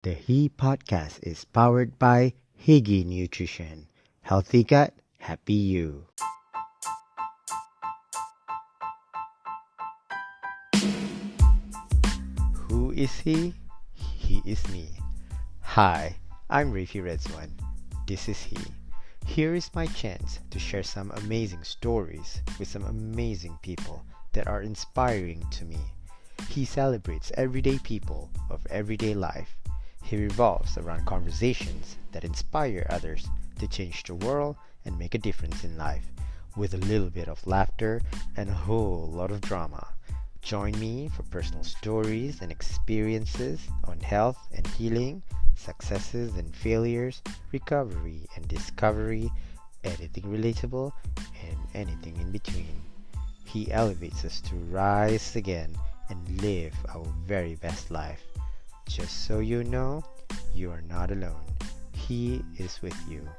The He podcast is powered by Higgy Nutrition. Healthy gut, happy you. Who is he? He is me. Hi, I'm Rafi Redzwan. This is he. Here is my chance to share some amazing stories with some amazing people that are inspiring to me. He celebrates everyday people of everyday life. He revolves around conversations that inspire others to change the world and make a difference in life, with a little bit of laughter and a whole lot of drama. Join me for personal stories and experiences on health and healing, successes and failures, recovery and discovery, anything relatable, and anything in between. He elevates us to rise again and live our very best life. Just so you know, you are not alone. He is with you.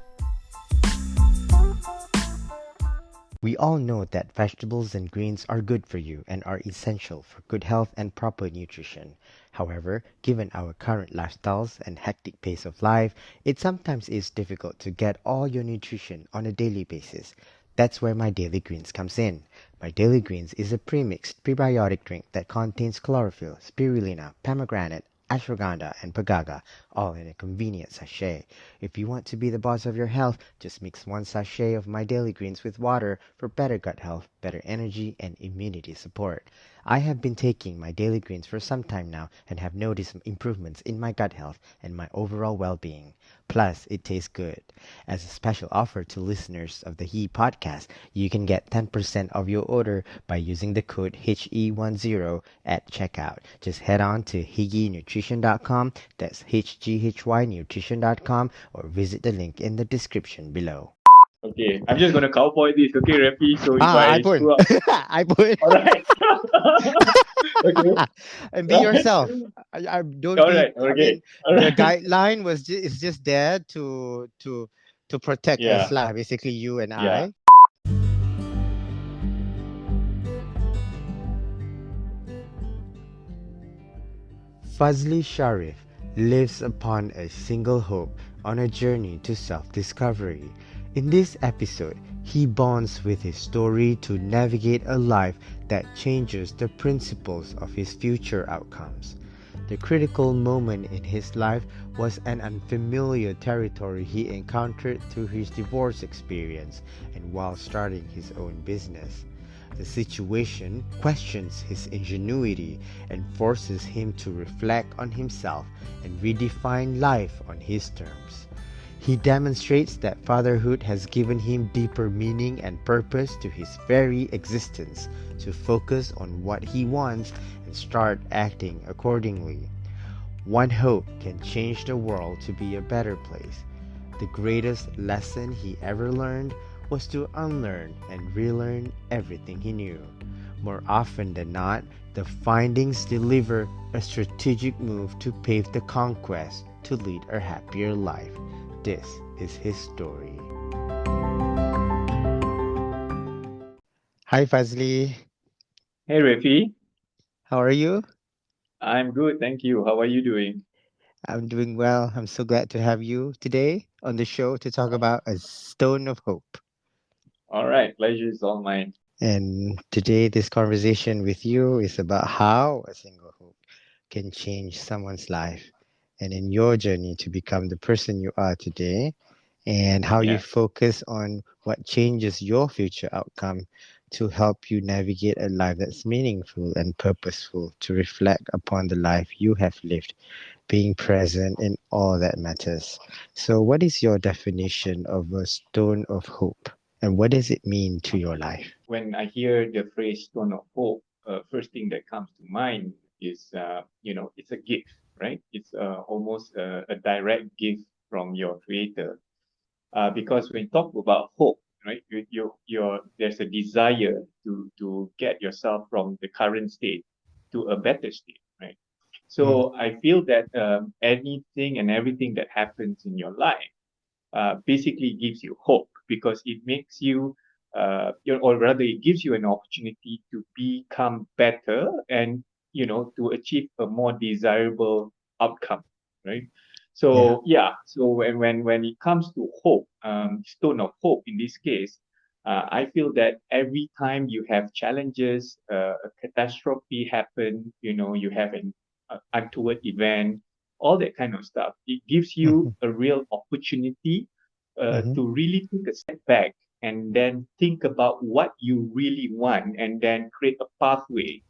We all know that vegetables and greens are good for you and are essential for good health and proper nutrition. However, given our current lifestyles and hectic pace of life, it sometimes is difficult to get all your nutrition on a daily basis. That's where my Daily Greens comes in. My Daily Greens is a premixed prebiotic drink that contains chlorophyll, spirulina, pomegranate, ashwagandha, and pagaga, all in a convenient sachet. If you want to be the boss of your health, just mix one sachet of My Daily Greens with water for better gut health, better energy, and immunity support. I have been taking My Daily Greens for some time now and have noticed improvements in my gut health and my overall well-being. Plus, it tastes good. As a special offer to listeners of the He podcast, you can get 10% of your order by using the code HE10 at checkout. Just head on to higgynutrition.com, that's HGHYnutrition.com, or visit the link in the description below. Okay, I'm just gonna cowboy this, okay, Rafi? So if Ah, I iPhone. screw up, iPhone. alright. Okay. And be yourself. I don't be. Alright, I okay. mean, the Alright. guideline is just there to protect us Yeah, lah. Basically, you and yeah. I. Fadzli Sharif lives upon a single hope on a journey to self-discovery. In this episode, he bonds with his story to navigate a life that changes the principles of his future outcomes. The critical moment in his life was an unfamiliar territory he encountered through his divorce experience and while starting his own business. The situation questions his ingenuity and forces him to reflect on himself and redefine life on his terms. He demonstrates that fatherhood has given him deeper meaning and purpose to his very existence, to focus on what he wants and start acting accordingly. One hope can change the world to be a better place. The greatest lesson he ever learned was to unlearn and relearn everything he knew. More often than not, the findings deliver a strategic move to pave the conquest to lead a happier life. This is his story. Hi Fazli, Hey, Rafi. how are you? I'm good, thank you. How are you doing? I'm doing well. I'm so glad to have you today on the show to talk about a stone of hope. Alright, pleasure is all mine. And today, this conversation with you is about how a single hope can change someone's life and in your journey to become the person you are today, and how you Yeah. focus on what changes your future outcome to help you navigate a life that's meaningful and purposeful, to reflect upon the life you have lived, being present in all that matters. So, what is your definition of a stone of hope? And what does it mean to your life? When I hear the phrase "stone of hope," first thing that comes to mind is, it's a gift, right? It's almost a direct gift from your creator. Because when you talk about hope, right, there's a desire to get yourself from the current state to a better state, right? Mm, So I feel that anything and everything that happens in your life basically gives you hope because it makes you, or rather, it gives you an opportunity to become better and to achieve a more desirable outcome. right? Yeah. So yeah, so when it comes to hope, stone of hope in this case, I feel that every time you have challenges, a catastrophe happen, you have an untoward event, all that kind of stuff, it gives you Mhm. a real opportunity Mhm. to really take a step back and then think about what you really want and then create a pathway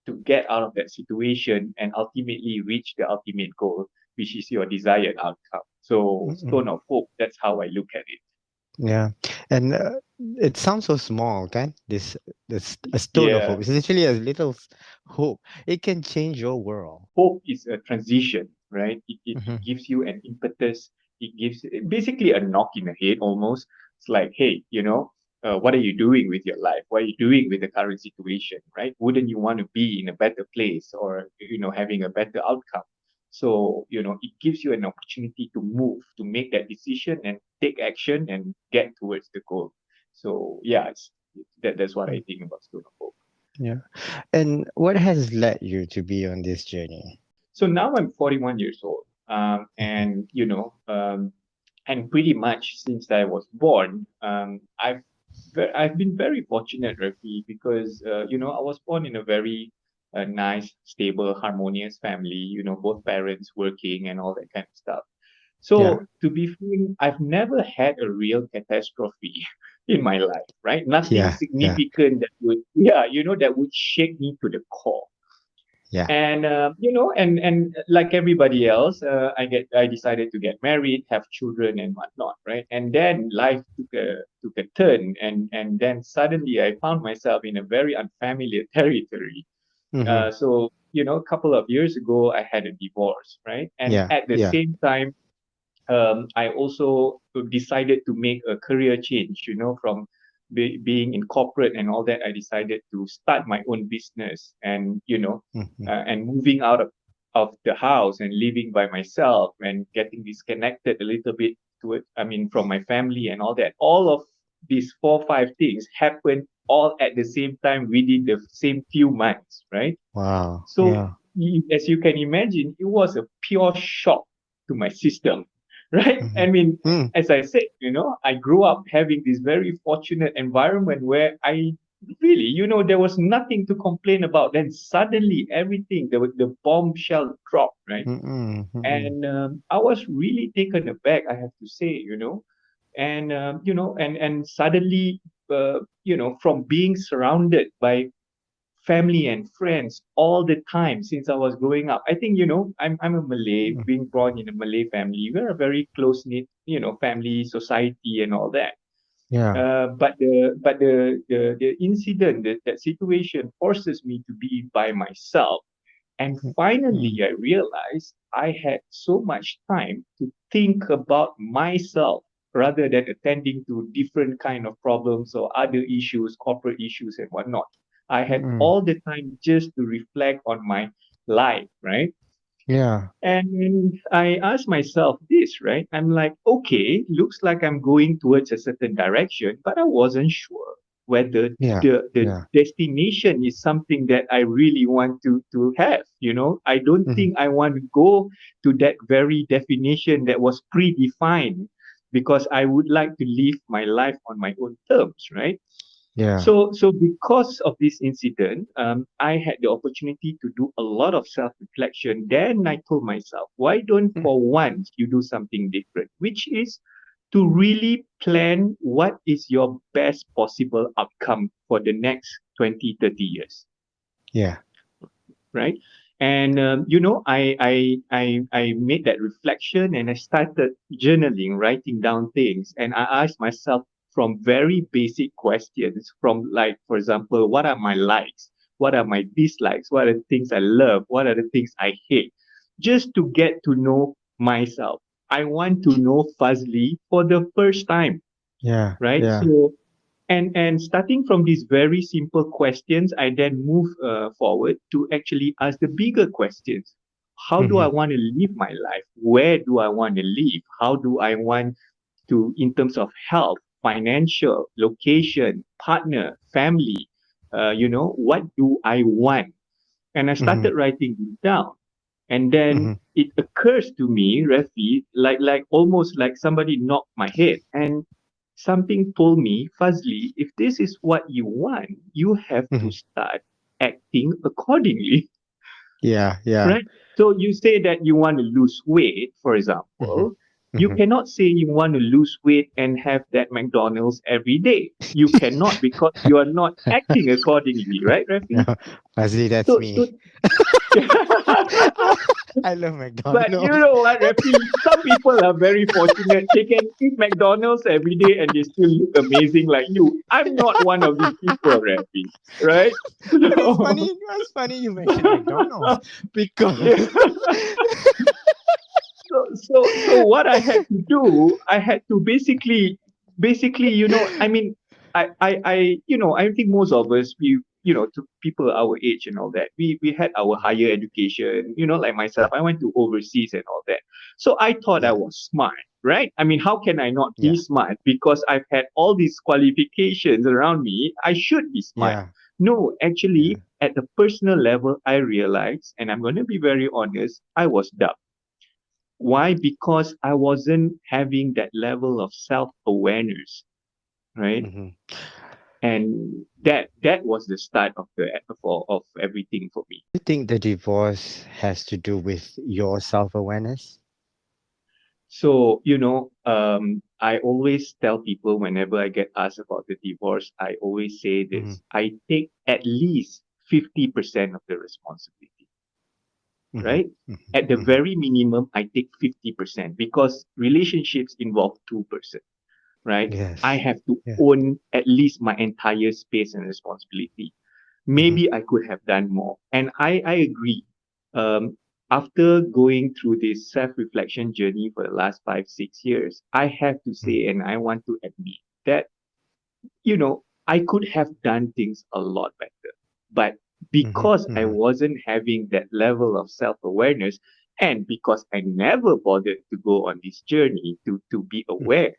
to get out of that situation and ultimately reach the ultimate goal, which is your desired outcome. So, Mm-mm. stone of hope, that's how I look at it. Yeah, and it sounds so small, can this a stone of hope. Yeah. It's literally a little hope. It can change your world. Hope is a transition, right? It Hmm. gives you an impetus. It gives basically a knock in the head almost. It's like, hey, what are you doing with your life? What are you doing with the current situation, right? Wouldn't you want to be in a better place or, having a better outcome? So, it gives you an opportunity to move, to make that decision and take action and get towards the goal. So, yeah, that's what I think about Stone of Hope. Yeah. And what has led you to be on this journey? So now I'm 41 years old. Mhm. And pretty much since I was born, I've been very fortunate, Rafi, because I was born in a very nice, stable, harmonious family. Both parents working and all that kind of stuff. Yeah. So to be frank, I've never had a real catastrophe in my life, right? Nothing Yeah. Yeah. significant that would shake me to the core. Yeah. And and like everybody else, I decided to get married, have children and whatnot, right? And then life took a turn, and then suddenly I found myself in a very unfamiliar territory. Hmm. So a couple of years ago I had a divorce, right? And Yeah. at the Yeah. same time, I also decided to make a career change, from being in corporate and all that. I decided to start my own business and, Hmm. and moving out of the house and living by myself and getting disconnected a little bit from my family and all that. All of these 4, 5 things happened all at the same time within the same few months, right? Wow. So, Yeah. as you can imagine, it was a pure shock to my system, right? Hmm. Mm. As I said, I grew up having this very fortunate environment where I really, there was nothing to complain about. Then suddenly everything, the bombshell dropped, right? Mm-mm. Mm-mm. And I was really taken aback, I have to say, and and suddenly, from being surrounded by family and friends all the time since I was growing up. I think, I'm a Malay, Mm. being born in a Malay family. We're a very close knit, family, society, and all that. Yeah. But the incident, that situation forces me to be by myself. And finally, Mm. I realized I had so much time to think about myself rather than attending to different kind of problems or other issues, corporate issues and whatnot. I had Mm-mm. all the time just to reflect on my life, right? Yeah. And I asked myself this, right? I'm like, okay, looks like I'm going towards a certain direction, but I wasn't sure whether Yeah. the Yeah. destination is something that I really want to have. I don't Hmm. think I want to go to that very definition that was predefined because I would like to live my life on my own terms, right? Yeah. So because of this incident, I had the opportunity to do a lot of self-reflection. Then I told myself, why don't Mm. for once you do something different, which is to really plan what is your best possible outcome for the next 20, 30 years, Yeah. right? And I made that reflection and I started journaling, writing down things, and I asked myself from very basic questions, from like, for example, what are my likes, what are my dislikes, what are the things I love, what are the things I hate, just to get to know myself. I want to know Fazli for the first time, Yeah. right? Yeah. And starting from these very simple questions, I then move forward to actually ask the bigger questions. How do I Hmm. want to live my life? Where do I want to live? How do I want to, in terms of health, financial, location, partner, family? What do I want? And I Hmm. started writing this down. And then Mm-hmm. it occurs to me, Rafi, like almost like somebody knocked my head, and something told me, Fazli, if this is what you want, you have to Mm-hmm. start acting accordingly. Yeah, yeah. Right? So you say that you want to lose weight, for Mm-hmm. example. You Mm-hmm. cannot say you want to lose weight and have that McDonald's every day. You cannot, because you are not acting accordingly, right, No, Rafi? Fazli, that's So, me. so I love but you McDonald's. know what, Rafi? Some people are very fortunate. They can eat McDonald's every day and they still look amazing like you. I'm not one of these people, Rafi. Right? But it's funny. So, It's funny you mentioned McDonald's yeah. because. So what I had to do, I had to basically, I mean, I think most of us, to people our age and all that, we had our higher education, like myself, I went to overseas and all that. So I thought I Yeah, was smart, right? I mean, how can I not be yeah, smart? Because I've had all these qualifications around me, I should be smart. yeah, No, yeah. actually, at the personal level, I realized, and I'm going to be very honest, I was dumb. Why? Because I wasn't having that level of self-awareness, right? Mm-hmm. And that was the start of of everything for me. You think the divorce has to do with your self-awareness? So, I always tell people whenever I get asked about the divorce, I always say Mm-hmm. this: I take at least 50% of the responsibility, Mm-hmm. right? At the Mm-hmm. very minimum, I take 50% because relationships involve two persons, right? I Yes. have to Yeah. own at least my entire space and responsibility. Mm-hmm. Maybe I could have done more. And I agree. Um, After going through this self reflection journey for the last 5, 6 years, I have to say, and I want to admit that, I could have done things a lot better. But Mm-hmm. because I Mm-hmm. wasn't having that level of self awareness, and because I never bothered to go on this journey to be aware,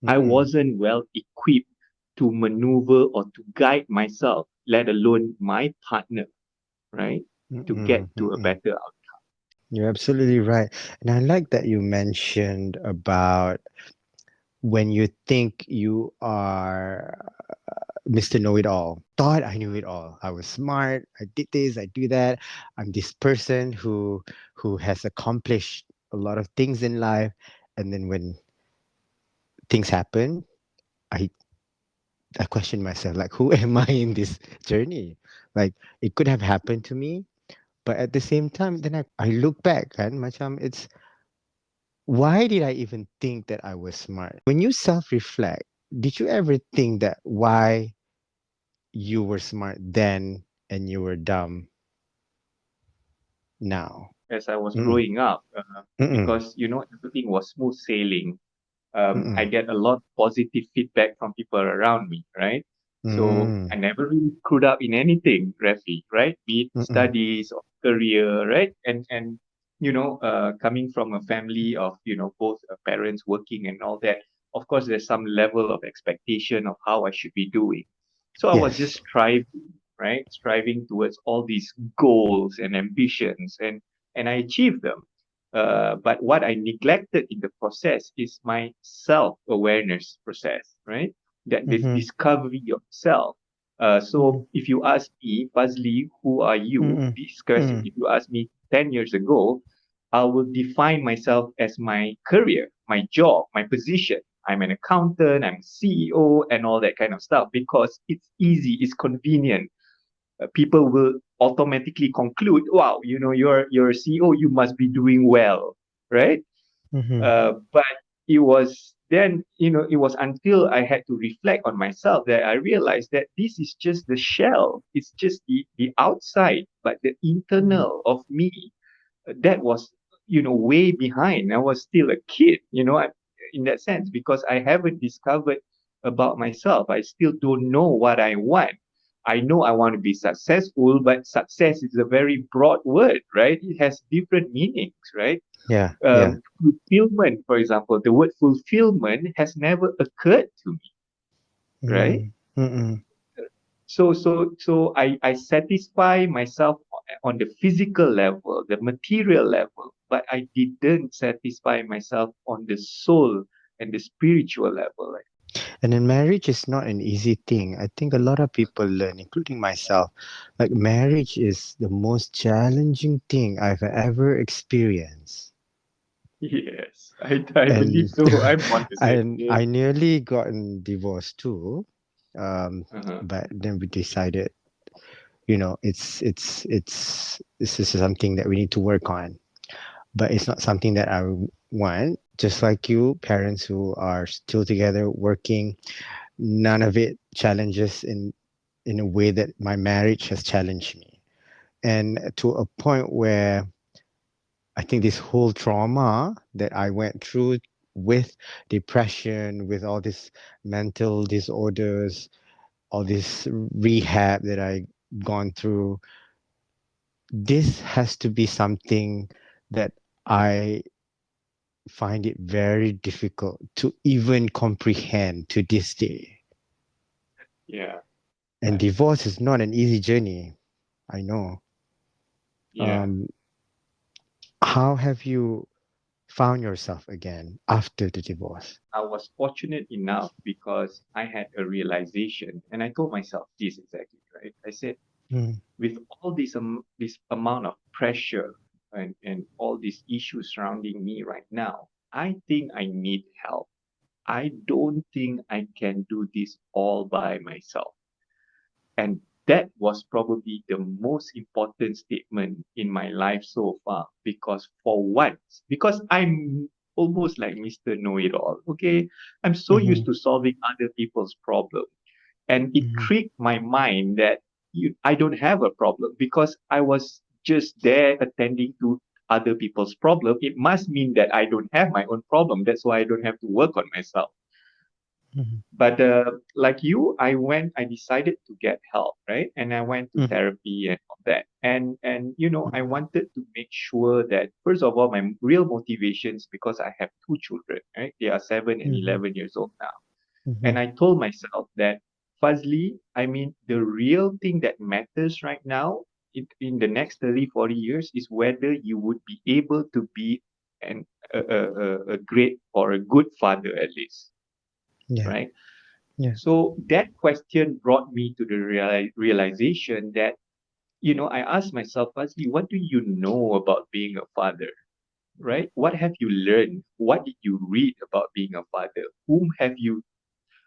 I Mm-hmm. wasn't well equipped to maneuver or to guide myself, let alone my partner, right? To Mm-hmm. get to a Mm-hmm. better outcome. You're absolutely right. And I like that you mentioned about when you think you are Mr. Know It All. Thought I knew it all. I was smart. I did this. I do that. I'm this person who has accomplished a lot of things in life. And then when things happen, I I question myself like, who am I in this journey? Like it could have happened to me, but at the same time, then I look back and macam it's why did I even think that I was smart? When you self-reflect, did you ever think that why you were smart then and you were dumb now? As I was Mm-mm, growing up, mm-mm, because everything was smooth sailing. I mm-mm, get a lot of positive feedback from people around me, right? So mm, I never really screwed up in anything, Rafi, right? Be it mm-mm. studies or career, right? And coming from a family of both parents working and all that, of course, there's some level of expectation of how I should be doing. So I was just Yes. striving, right? Striving towards all these goals and ambitions, and I achieved them. But what I neglected in the process is my self awareness process, right? That this Mm-hmm, discovery of self. mm-hmm, So if you ask me, Fazli, who are you? mm-hmm, This question, mm-hmm. if you ask me 10 years ago, I will define myself as my career, my job, my position. I'm an accountant, I'm CEO, and all that kind of stuff because it's easy, it's convenient. People will automatically conclude, wow, you're a CEO, you must be doing well, right? Mm-hmm. But it was then, it was until I had to reflect on myself that I realized that this is just the shell. It's just the outside, but the internal of me, that was, way behind. I was still a kid, in that sense, because I haven't discovered about myself. I still don't know what I want. I know I want to be successful, but success is a very broad word, right? It has different meanings, right? Yeah, yeah. Fulfillment, for example, the word fulfillment has never occurred to me, right? Mm, mm-mm, So I satisfy myself on the physical level, the material level, but I didn't satisfy myself on the soul and the spiritual level. And then marriage is not an easy thing. I think a lot of people learn, including myself, like marriage is the most challenging thing I've ever experienced. Yes, I believe And so. I'm on the same I page. nearly gotten divorced too. Uh-huh. But then we decided, this is something that we need to work on. But it's not something that I want. Just like you, parents who are still together working, none of it challenges in a way that my marriage has challenged me. And to a point where I think this whole trauma that I went through with depression, with all these mental disorders, all this rehab that I gone through, this has to be something that I find it very difficult to even comprehend to this day. Yeah, And right. divorce is not an easy journey. I know. Yeah. Um, how have you found yourself again after the divorce? I was fortunate enough because I had a realization, and I told myself this exactly, right? I said, Mm, with all this amount of pressure and all these issues surrounding me right now, I think I need help. I don't think I can do this all by myself. And that was probably the most important statement in my life so far. Because for once, because I'm almost like Mr. Know It All, okay? I'm so used mhm, to solving other people's problems. And it mhm, tricked my mind that I don't have a problem because I was just there attending to other people's problem. It must mean that I don't have my own problem. That's why I don't have to work on myself. mhm, But like you, I decided to get help, right? And I went to mhm, therapy and all that. And I mhm, wanted to make sure that first of all, my real motivations, because I have two children, right? They are 7 and 11 years old now. And mhm, I told myself that, Fazli, I mean, the real thing that matters right now in the next 30, 40 years is whether you would be able to be an, a great or a good father at least, yeah, right? yeah, So that question brought me to the realization that, I asked myself, Fazli, what do you know about being a father? Right? What have you learned? What did you read about being a father? Whom have you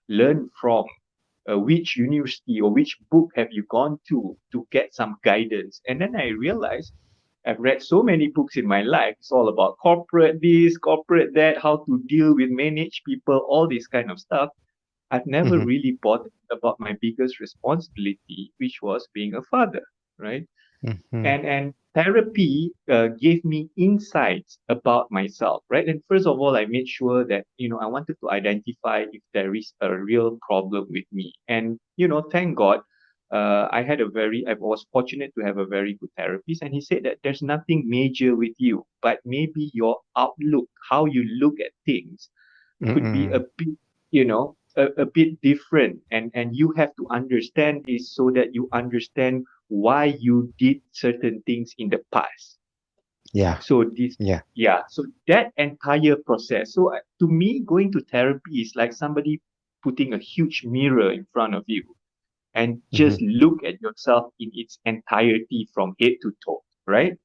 learned from? Which university or which book have you gone to get some guidance? And then I realized I've read so many books in my life. It's all about corporate this, corporate that, how to deal with manage people, all this kind of stuff. I've never mhm, really bothered about my biggest responsibility, which was being a father, right? mhm, And therapy gave me insights about myself, right? And first of all, I made sure that I wanted to identify if there is a real problem with me. And thank God, I was fortunate to have a very good therapist, and he said that there's nothing major with you, but maybe your outlook, how you look at things, could be a mhm. bit, a bit different. And you have to understand this so that you understand why you did certain things in the past. Yeah, So this, yeah, yeah, so that entire process. So to me, going to therapy is like somebody putting a huge mirror in front of you and just mhm, look at yourself in its entirety from head to toe, right?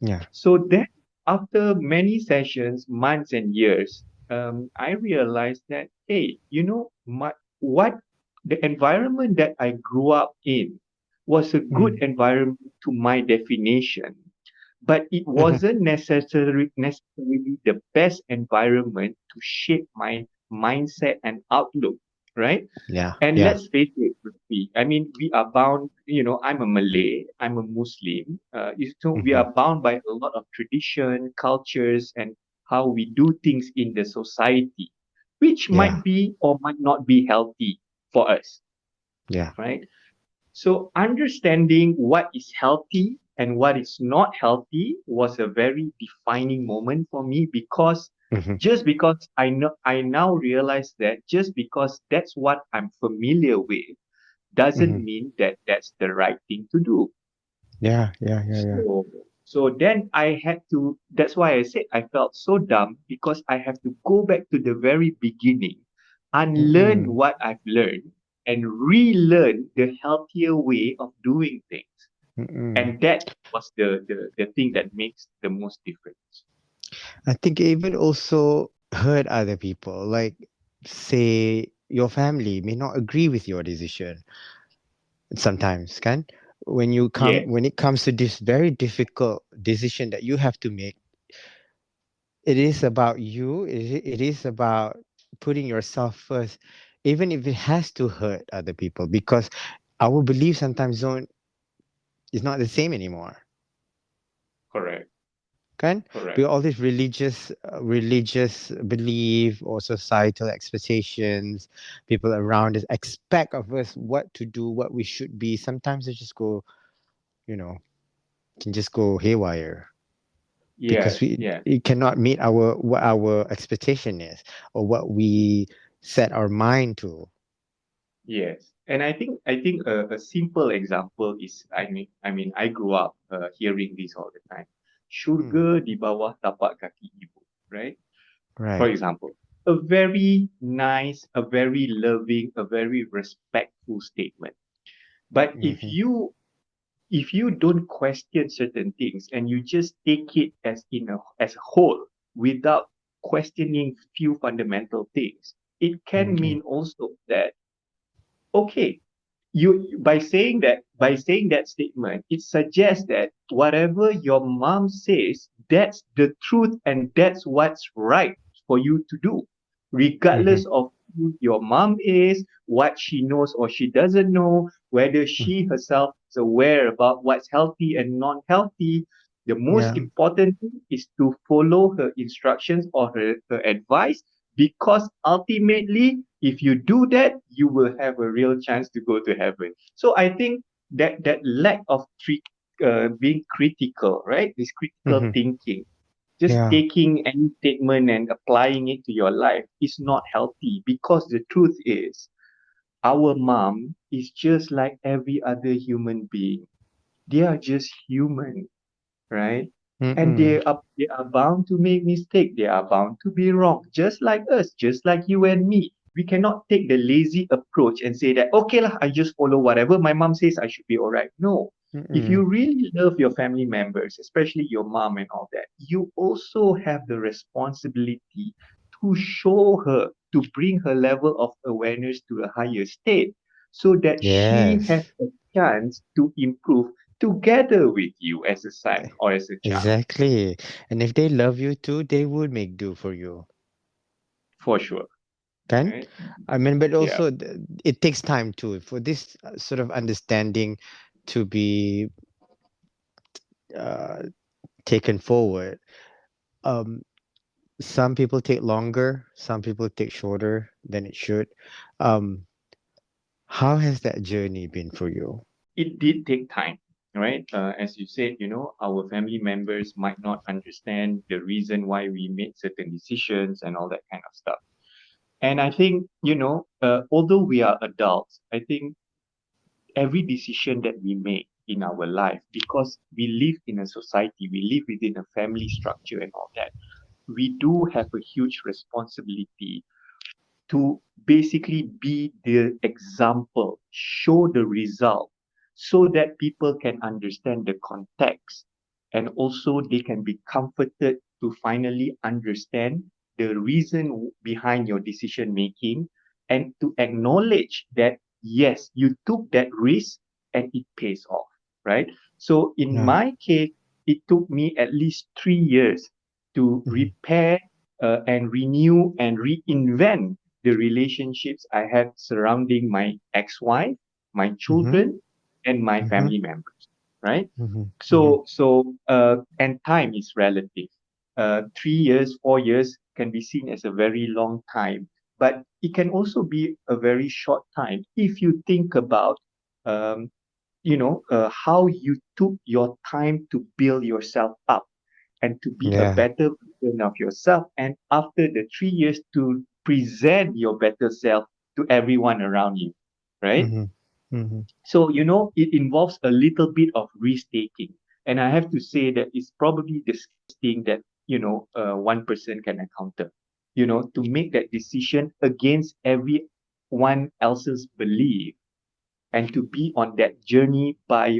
yeah, So then, after many sessions, months and years, I realized that, hey, what the environment that I grew up in was a good mm, environment to my definition, but it mhm, wasn't necessarily the best environment to shape my mindset and outlook, right? yeah, And yeah, let's face it, I mean, we are bound, I'm a Malay, I'm a Muslim. So we mhm, are bound by a lot of tradition, cultures, and how we do things in the society, which yeah, might be or might not be healthy for us, yeah, right? So understanding what is healthy and what is not healthy was a very defining moment for me because mhm, just because I now realize that just because that's what I'm familiar with doesn't mhm, mean that that's the right thing to do. Yeah. So then I had to, that's why I said I felt so dumb because I have to go back to the very beginning, unlearn Mm-mm. what I've learned, and relearn the healthier way of doing things. Mm-mm. And that was the thing that makes the most difference. I think it even also hurt other people. Like, say, your family may not agree with your decision sometimes, can? Yes, When it comes to this very difficult decision that you have to make, it is about you. It is about putting yourself first, even if it has to hurt other people, because our beliefs sometimes don't is not the same anymore. correct, Kan? We correct. all these religious belief or societal expectations, people around us expect of us what to do, what we should be. Sometimes they just go, you know, can just go haywire because Yes, yes. it cannot meet our what our expectation is or what we set our mind to. Yes, and I think a simple example is I mean I grew up hearing this all the time. Mm, Surga di bawah tapak kaki ibu, right? For right. example, a very nice, a very loving, a very respectful statement. But Mm-hmm, if you don't question certain things and you just take it as a whole without questioning few fundamental things, it can mm-hmm, mean also that okay, you by saying that statement, it suggests that whatever your mom says, that's the truth and that's what's right for you to do, mm-hmm, regardless of who your mom is, what she knows or she doesn't know, whether she herself is aware about what's healthy and not healthy. The most yeah. important thing is to follow her instructions or her advice, because ultimately, if you do that, you will have a real chance to go to heaven. So I think that lack of being critical, right? This critical Mm-hmm, thinking, just yeah. taking any statement and applying it to your life is not healthy, because the truth is our mom is just like every other human being. They are just human, right? And Mm-mm, they are bound to make mistake. They are bound to be wrong, just like us, just like you and me. We cannot take the lazy approach and say that okay lah, I just follow whatever my mom says. I should be all right. No, if mm-mm, you really love your family members, especially your mom and all that, you also have the responsibility to show her, to bring her level of awareness to a higher state, so that she has yes. a chance to improve together with you as a son or as a child, Exactly. And if they love you too, they would make do for you. for sure. Can? Right? I mean, but Yeah. also it takes time too for this sort of understanding to be uh, taken forward. Um, some people take longer, some people take shorter than it should. Um, how has that journey been for you? It did take time, right? As you said, our family members might not understand the reason why we made certain decisions and all that kind of stuff. And I think, although we are adults, I think every decision that we make in our life, because we live in a society, we live within a family structure and all that, we do have a huge responsibility to basically be the example, show the result, so that people can understand the context, and also they can be comforted to finally understand the reason behind your decision making, and to acknowledge that yes, you took that risk and it pays off, right? So in Yeah. my case, it took me at least 3 years to Hmm. repair and renew and reinvent the relationships I had surrounding my ex-wife, my Hmm. children, and my Hmm. family members, right? Hmm. Hmm. So, time is relative. 3 years, 4 years can be seen as a very long time, but it can also be a very short time if you think about, um, how you took your time to build yourself up and to be a Yeah. better version of yourself. And after the 3 years, to present your better self to everyone around you, right? Hmm. Mm-hmm. So, it involves a little bit of risk taking. And I have to say that it's probably the scariest thing that, one person can encounter, to make that decision against everyone else's belief and to be on that journey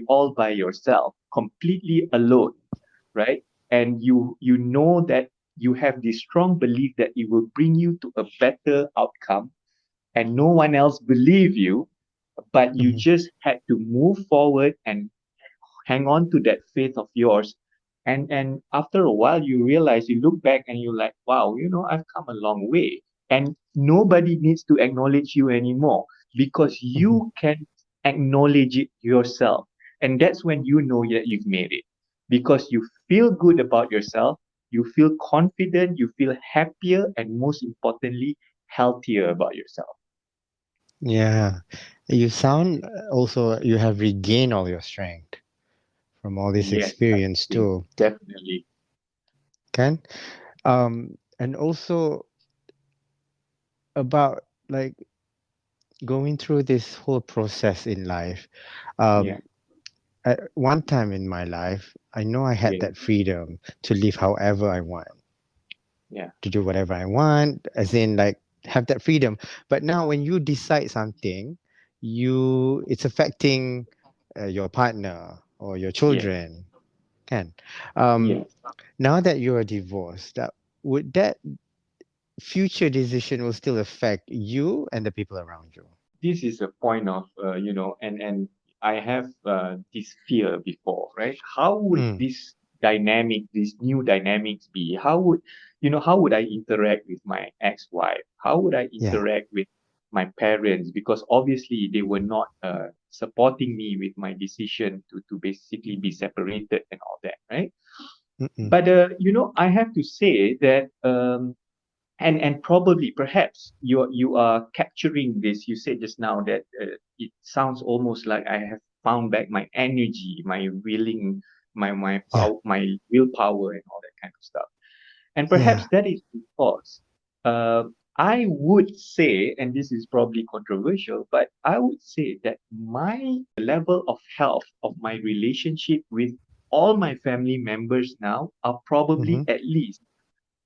all by yourself, completely alone, right? And you know that you have this strong belief that it will bring you to a better outcome and no one else believe you, but you Mm-hmm. just had to move forward and hang on to that faith of yours. And after a while you realize, you look back and you're like, wow, I've come a long way. And nobody needs to acknowledge you anymore because Mm-hmm. you can acknowledge it yourself. And that's when you know that you've made it. Because you feel good about yourself, you feel confident, you feel happier, and most importantly, healthier about yourself. Yeah. You sound also you have regained all your strength from all this Yes, I experience think too. definitely. Can and also about like going through this whole process in life. Yeah, Um, at one time in my life, I know I had yeah, that freedom to live however I want, yeah, to do whatever I want, as in like have that freedom. But now when you decide something, it's affecting your partner or your yeah, children. Can yeah. um, now that you are divorced, would that future decision will still affect you and the people around you? This is a point of and I have this fear before, right? How would Mm, these new dynamics be? How would I interact with my ex-wife? How would I yeah. interact with my parents? Because obviously they were not supporting me with my decision to basically be separated and all that, right? Mm-mm. But I have to say that and probably perhaps you are capturing this. You said just now that it sounds almost like I have found back my energy, my willing, my Yeah. power, my willpower, and all that kind of stuff. And perhaps Yeah. that is because uh, I would say, and this is probably controversial, but I would say that my level of health of my relationship with all my family members now are Mm-hmm. probably at least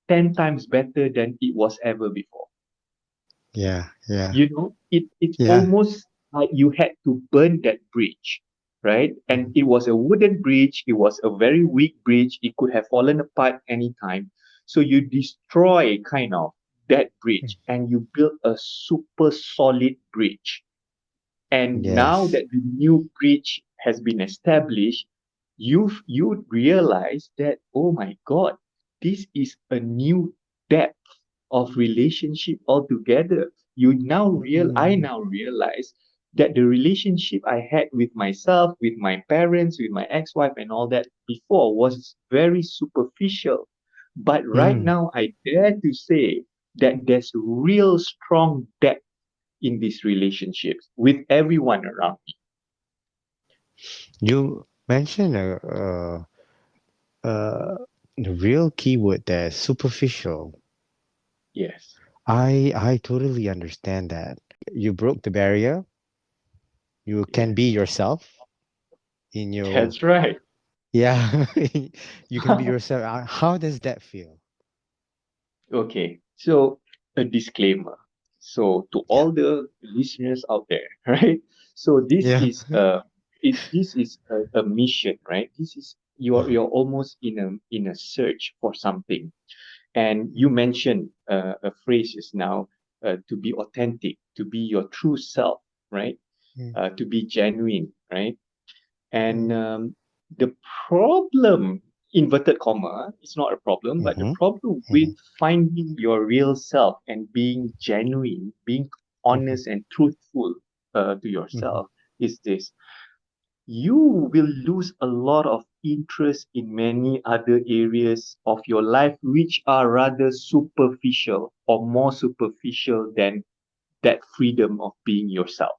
10 times better than it was ever before. Yeah. Yeah. It's Yeah. almost like you had to burn that bridge, right? And Mm-hmm. it was a wooden bridge, it was a very weak bridge, it could have fallen apart anytime. So you destroy kind of that bridge and you build a super solid bridge. And now Yes. that the new bridge has been established, you realize that, oh my God, this is a new depth of relationship altogether. I Mm, now realize that the relationship I had with myself, with my parents, with my ex-wife and all that before was very superficial. But right mm. now I dare to say that there's real strong depth in these relationships with everyone around me. You mentioned uh, the real keyword there, superficial. Yes, I totally understand that. You broke the barrier. You can be yes, yourself in your that's right. yeah. You can be yourself. How does that feel? Okay, so a disclaimer. So to Yeah. all the listeners out there, right? So this Yeah. is a mission, right? This is you're almost in a search for something, and you Mm, mentioned a phrase just now, to be authentic, to be your true self, right? mm, To be genuine, right? And mm, the problem, inverted comma, it's not a problem, but the mhm, problem with mhm, finding your real self and being genuine, being mhm, honest and truthful to mhm, yourself is this. You will lose a lot of interest in many other areas of your life, which are rather superficial or more superficial than that freedom of being yourself.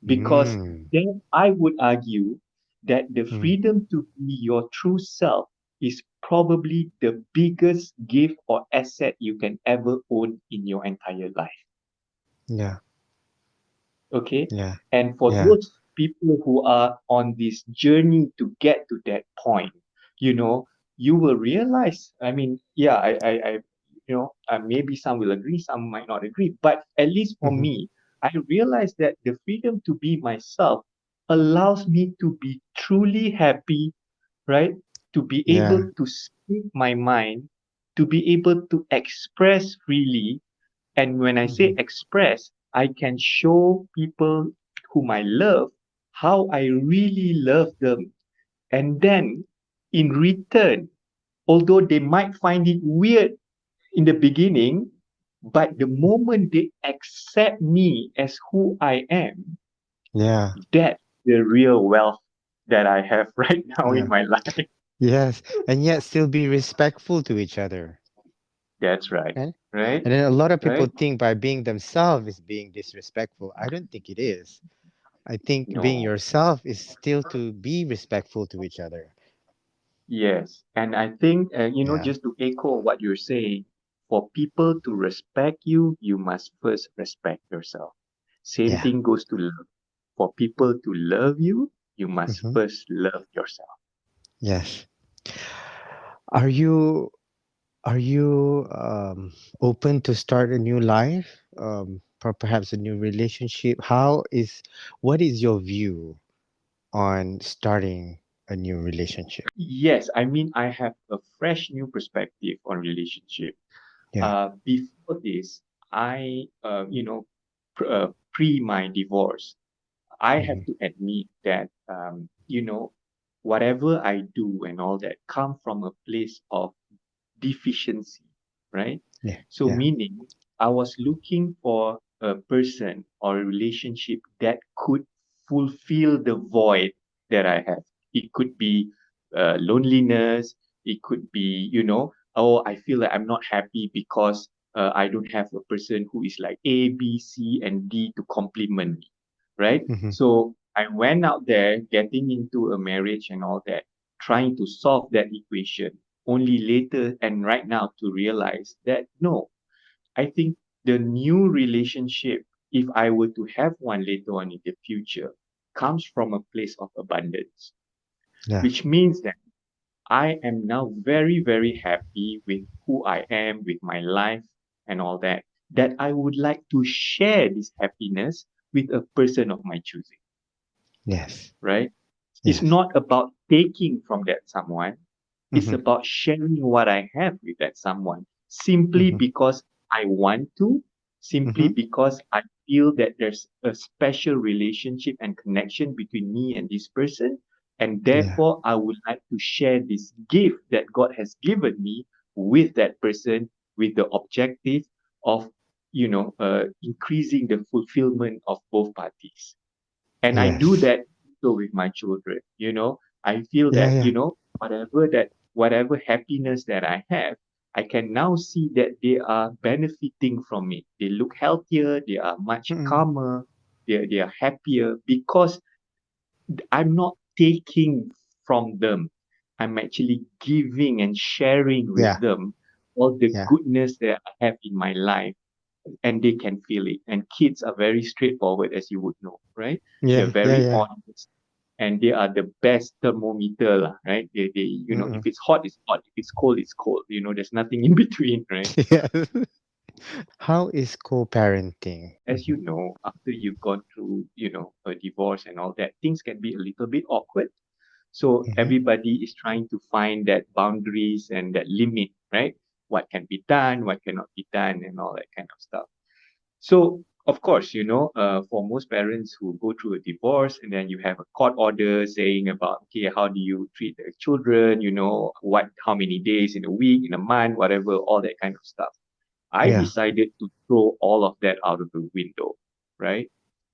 Because mm, then I would argue that the mm. freedom to be your true self is probably the biggest gift or asset you can ever own in your entire life. Yeah. Okay. Yeah. And for Yeah. those people who are on this journey to get to that point, you know, you will realize, I mean, yeah, maybe some will agree, some might not agree, but at least for Hmm. me, I realized that the freedom to be myself allows me to be truly happy, right? To be Yeah. able to speak my mind, to be able to express freely. And when I say Hmm. express, I can show people whom I love how I really love them. And then in return, although they might find it weird in the beginning, but the moment they accept me as who I am, Yeah. that's the real wealth that I have right now in Yeah. my life. Yes. And yet still be respectful to each other. That's right. Right? Right? And then a lot of people Right? think by being themselves is being disrespectful. I don't think it is. I think being No. yourself is still to be respectful to each other. Yes, and I think, Yeah. just to echo what you're saying, for people to respect you, you must first respect yourself. Same Yeah. thing goes to love. For people to love you, you must Hmm. first love yourself. Yes. Are you open to start a new life? Perhaps a new relationship? What is your view on starting a new relationship? Yes, I mean, I have a fresh new perspective on relationship. Yeah. Before this, pre my divorce, I have Hmm. to admit that, whatever I do and all that come from a place of deficiency, right? Yeah. So, Yeah. meaning I was looking for a person or a relationship that could fulfill the void that I have. It could be loneliness. It could be, oh, I feel like I'm not happy because I don't have a person who is like A, B, C, and D to complement me, right? Hmm. So I went out there getting into a marriage and all that, trying to solve that equation only later and right now to realize that no, I think the new relationship, if I were to have one later on in the future, comes from a place of abundance, Yeah. which means that I am now very, very happy with who I am, with my life and all that, that I would like to share this happiness with a person of my choosing, Yes. right? It's Yes. not about taking from that someone. It's Hmm. about sharing what I have with that someone simply Hmm. because I want to, simply Hmm. because I feel that there's a special relationship and connection between me and this person. And Yeah. therefore, I would like to share this gift that God has given me with that person with the objective of, increasing the fulfillment of both parties. And I do Yes. that also with my children. I feel Yeah. that, Yeah. whatever happiness that I have, I can now see that they are benefiting from it. They look healthier, they are much Mm. calmer, they are happier because I'm not taking from them. I'm actually giving and sharing with Yeah. them all the Yeah. goodness that I have in my life, and they can feel it. And kids are very straightforward, as you would know, right? They're Yeah. Yeah. very Yeah. honest, and they are the best thermometer, lah, right? If Mm. it's hot, it's hot. If it's cold, it's cold. There's nothing in between, right? Yes. How is co-parenting? As you know, after you've gone through, a divorce and all that, things can be a little bit awkward. So Hmm. everybody is trying to find that boundaries and that limit, right? What can be done, what cannot be done, and all that kind of stuff. So, of course, for most parents who go through a divorce and then you have a court order saying about, okay, how do you treat the children, how many days in a week, in a month, whatever, all that kind of stuff. I Yeah. decided to throw all of that out of the window, right?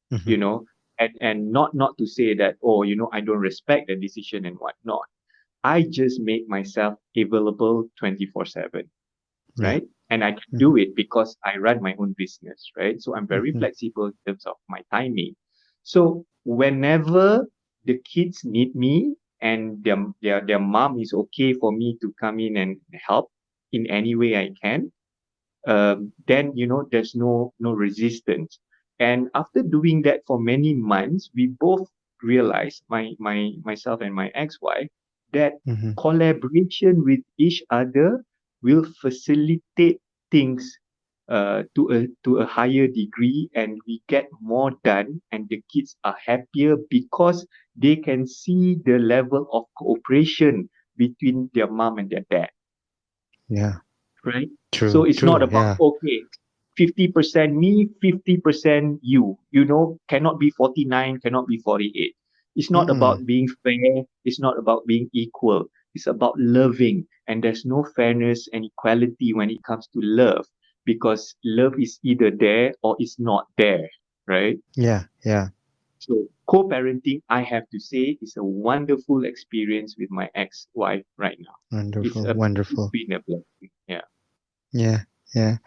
Hmm. You know, and not to say that, oh, I don't respect the decision and whatnot. I just make myself available 24/7, Yeah. right? And I can Hmm. do it because I run my own business, right? So I'm very Hmm. flexible in terms of my timing. So whenever the kids need me and their mom is okay for me to come in and help in any way I can, then there's no resistance. And after doing that for many months, we both realized, myself and my ex-wife, that Mm-hmm. collaboration with each other will facilitate things to a higher degree, and we get more done, and the kids are happier because they can see the level of cooperation between their mom and their dad, Yeah. right? So True. it's not True. about, Yeah. okay, 50% me, 50% you. Cannot be 49, cannot be 48. It's not Mm-mm. about being fair. It's not about being equal. It's about loving. And there's no fairness and equality when it comes to love, because love is either there or it's not there, right? Yeah. Yeah. So co-parenting, I have to say, is a wonderful experience with my ex-wife right now. It's Wonderful. a it's Wonderful. been a blessing. Yeah. Yeah. Yeah.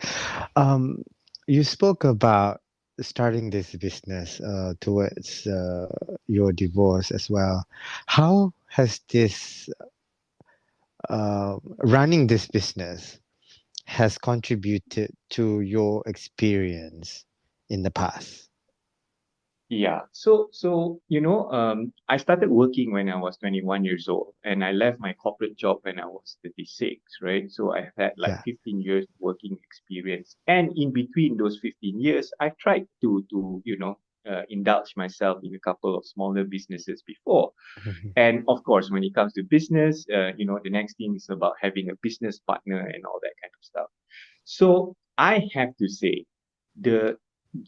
Um, you spoke about starting this business towards your divorce as well. How has this running this business has contributed to your experience in the past? Yeah. So I started working when I was 21 years old, and I left my corporate job when I was 36, right? So I've had like Yeah. 15 years working experience. And in between those 15 years, I tried to indulge myself in a couple of smaller businesses before. Mhm. And of course, when it comes to business, the next thing is about having a business partner and all that kind of stuff. So I have to say, the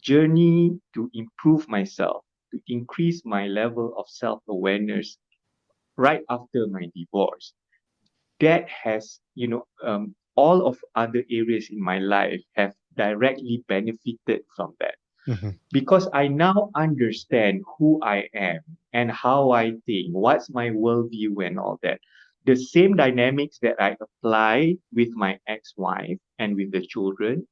journey to improve myself, to increase my level of self awareness right after my divorce, that has, all of other areas in my life have directly benefited from that, Mhm. because I now understand who I am and how I think, what's my worldview and all that. The same dynamics that I apply with my ex wife and with the children,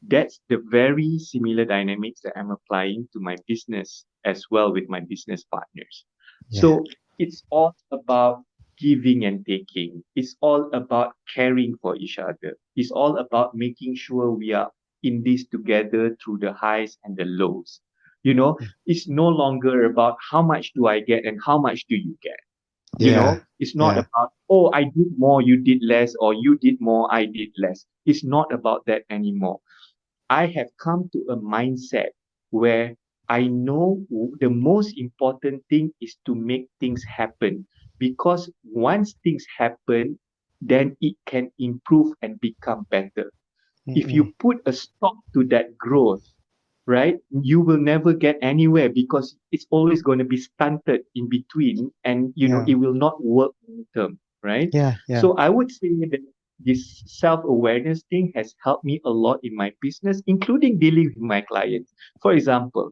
that's the very similar dynamics that I'm applying to my business as well with my business partners. Yeah. So it's all about giving and taking. It's all about caring for each other. It's all about making sure we are in this together through the highs and the lows. It's no longer about how much do I get and how much do you get. Yeah. It's not Yeah. about, oh, I did more, you did less, or you did more, I did less. It's not about that anymore. I have come to a mindset where I know the most important thing is to make things happen, because once things happen, then it can improve and become better. If Mm-mm. you put a stop to that growth, right, you will never get anywhere, because it's always going to be stunted in between, and Yeah. it will not work long term, right? Yeah. Yeah. So I would say that this self-awareness thing has helped me a lot in my business, including dealing with my clients. For example,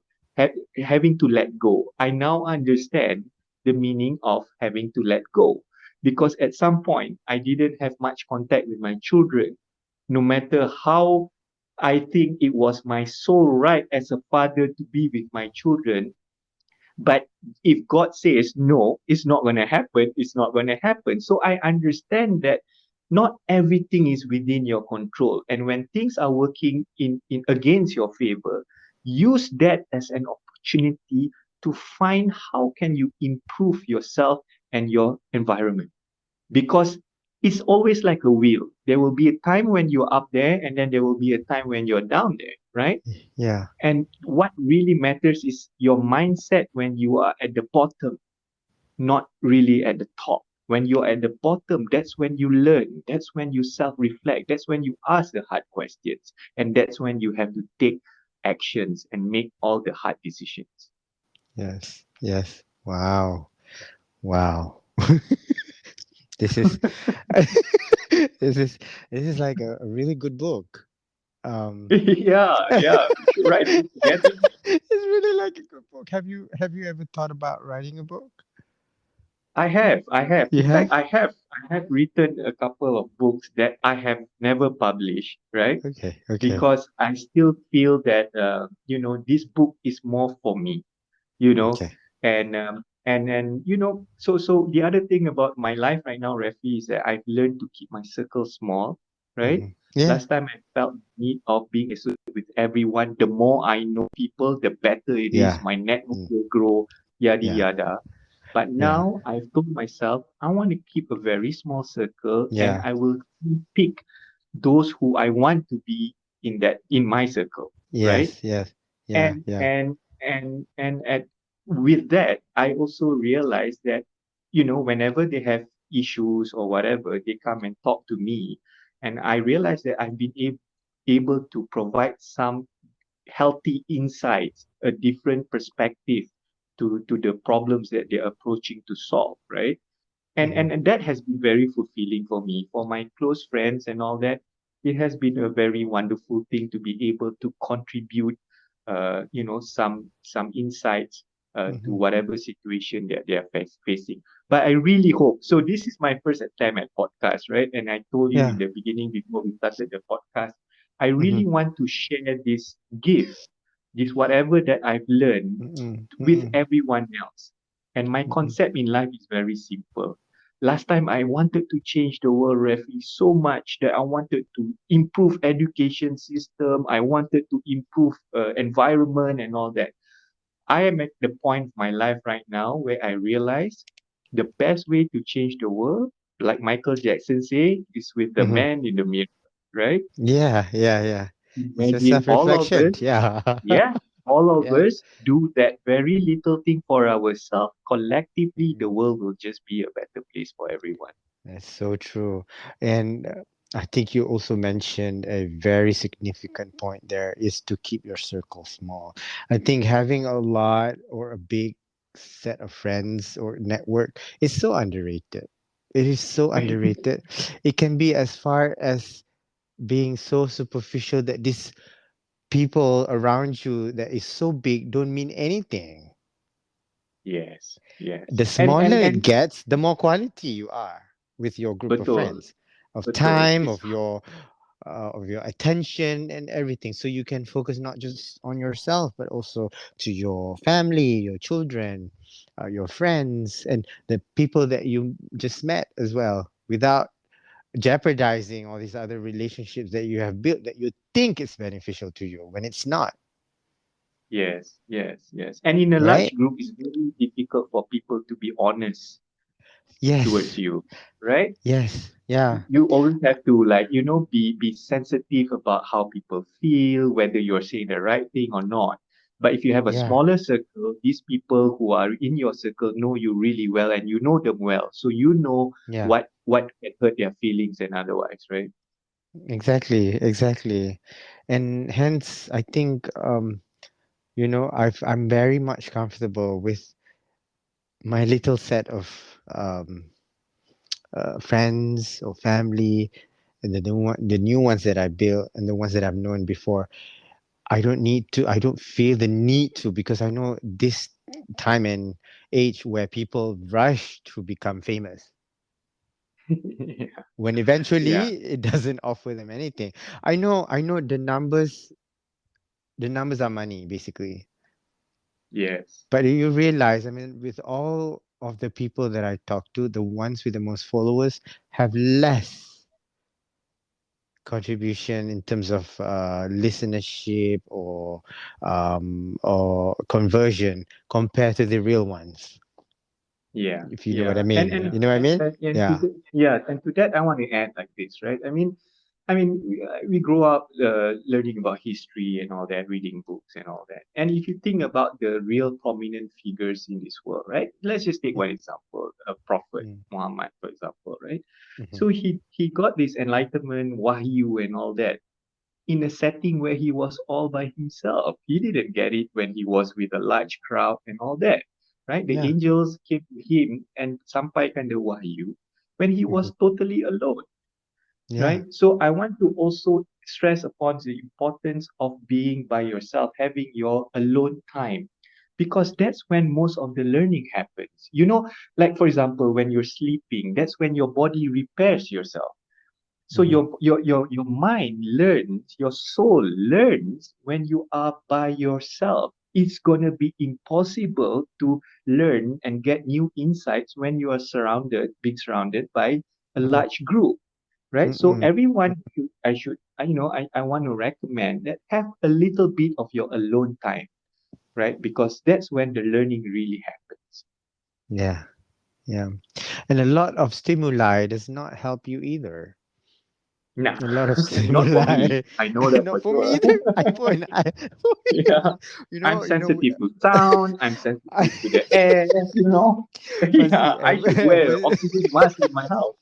having to let go. I now understand the meaning of having to let go, because at some point I didn't have much contact with my children, no matter how I think it was my sole right as a father to be with my children. But if God says no, it's not going to happen, it's not going to happen. So I understand that not everything is within your control. And when things are working in against your favor, use that as an opportunity to find how can you improve yourself and your environment, because it's always like a wheel. There will be a time when you're up there, and then there will be a time when you're down there, right? Yeah. And what really matters is your mindset when you are at the bottom, not really at the top. When you're at the bottom, that's when you learn. That's when you self reflect. That's when you ask the hard questions. And that's when you have to take actions and make all the hard decisions. Yes. Yes. Wow. Wow. This is this is this is like a really good book. Yeah, yeah. We should write a book together. It's really like a good book. Have you ever thought about writing a book? I have, I have. You In fact, have? I have written a couple of books that I have never published, right? Okay, okay, Because I still feel that this book is more for me, you know, okay. and so the other thing about my life right now, Refi, is that I've learned to keep my circle small. right? Mm-hmm. Yeah. Last time I felt need of being associated with everyone. The more I know people, the better it is. Yeah. My network Mm. will grow, yada Yeah. yada. But Yeah. now I've told myself I want to keep a very small circle, and Yeah. I will pick those who I want to be in my circle, right? Yes. Yes. Yeah. and Yeah. and and at with that I also realize that whenever they have issues or whatever, they come and talk to me, and I realize that I've been able to provide some healthy insights, a different perspective to the problems that they're approaching to solve, right? and Mm-hmm. and, and that has been very fulfilling for me, for my close friends and all that. It has been a very wonderful thing to be able to contribute some insights to Mm-hmm. whatever situation that they are facing. But I really hope, so this is my first attempt at podcast, right? And I told you in Yeah. the beginning before we started the podcast, I Mm-hmm. really want to share this gift, this whatever that I've learned Mm-mm. with Mm-mm. everyone else. And my Mm-mm. concept in life is very simple. Last time I wanted to change the world, Refi, so much that I wanted to improve education system. I wanted to improve environment and all that. I am at the point of my life right now where I realize the best way to change the world, like Michael Jackson say, is with the Mm-hmm. man in the mirror, right? Yeah. Yeah. Yeah. It's just Imagine all of self-reflection. us, Yeah. yeah, all of Yeah. us do that very little thing for ourselves. Collectively, the Mm-mm. world will just be a better place for everyone. That's so true. And I think you also mentioned a very significant point there is to keep your circle small. I think having a lot or a big set of friends or network is so underrated. It is so underrated. It can be as far as being so superficial that these people around you that is so big don't mean anything. Yes, yes. The And and smaller it and gets, the more quality you are with your group of betul, friends, of betul. time, It's of your attention and everything. So you can focus not just on yourself, but also to your family, your children, your friends, and the people that you just met as well, without jeopardizing all these other relationships that you have built that you think is beneficial to you when it's not, yes, yes, yes. And in a large right? group, it's very difficult for people to be honest towards Yes, you, right? yes, yeah, You always have to, like, be sensitive about how people feel, whether you're saying the right thing or not. But if you have a yeah, smaller circle, these people who are in your circle know you really well and you know them well, so you know yeah. what can hurt their feelings and otherwise, right? Exactly, exactly. And hence, I think, I'm very much comfortable with my little set of friends or family, and the new ones that I built and the ones that I've known before. I don't feel the need to, because I know this time and age where people rush to become famous Yeah, when yeah, eventually it doesn't offer them anything. I know the numbers are money basically. yes, But you realize, I mean, with all of the people that I talk to, the ones with the most followers have less contribution in terms of listenership or conversion compared to the real ones. yeah, If you know what I yeah. And mean, and you know what I mean? and Yeah, to that, I want to add like this, right? I mean, we grow up learning about history and all that, reading books and all that. And if you think about the real prominent figures in this world, right? Let's just take one example, a prophet, mm, Muhammad, for example, right? mhm. So he got this enlightenment, wahyu, and all that in a setting where he was all by himself. He didn't get it when he was with a large crowd and all that, right? The Yeah, angels came to him and sampaikan the wahyu when he mhm. was totally alone, Yeah, right? So I want to also stress upon the importance of being by yourself, having your alone time, because that's when most of the learning happens. Like for example, when you're sleeping, that's when your body repairs yourself. So mhm. your mind learns, your soul learns when you are by yourself. It's gonna be impossible to learn and get new insights when you are being surrounded by a Mhm. large group, right? So Mm-mm. everyone I want to recommend that have a little bit of your alone time, right? Because that's when the learning really happens. Yeah, yeah. And a lot of stimuli does not help you either. Nah, A lot of not for me. stimuli, I know that not for for me sure. either. I Yeah. I'm you know, sensitive to sound. I'm I, sensitive to the air. Yeah, Fuzzy, I should wear oxygen mask in my house.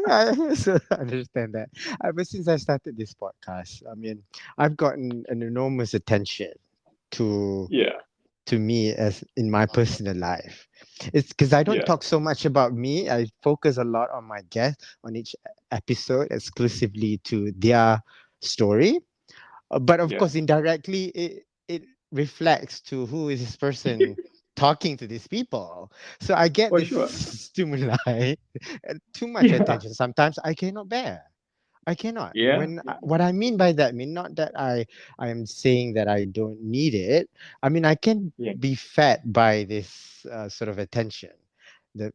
I also understand that. Ever since I started this podcast, I mean, I've gotten an enormous attention to Yeah, me as in my personal life. It's because I don't yeah, talk so much about me. I focus a lot on my guests on each episode exclusively to their story. But of yeah, course, indirectly, it reflects to who is this person talking to these people. So I get for this sure. stimuli and too much Yeah, attention. Sometimes I cannot bear. I cannot. yeah, When what I mean by that, mean not that I am saying that I don't need it. I mean I can yeah, be fed by this sort of attention. The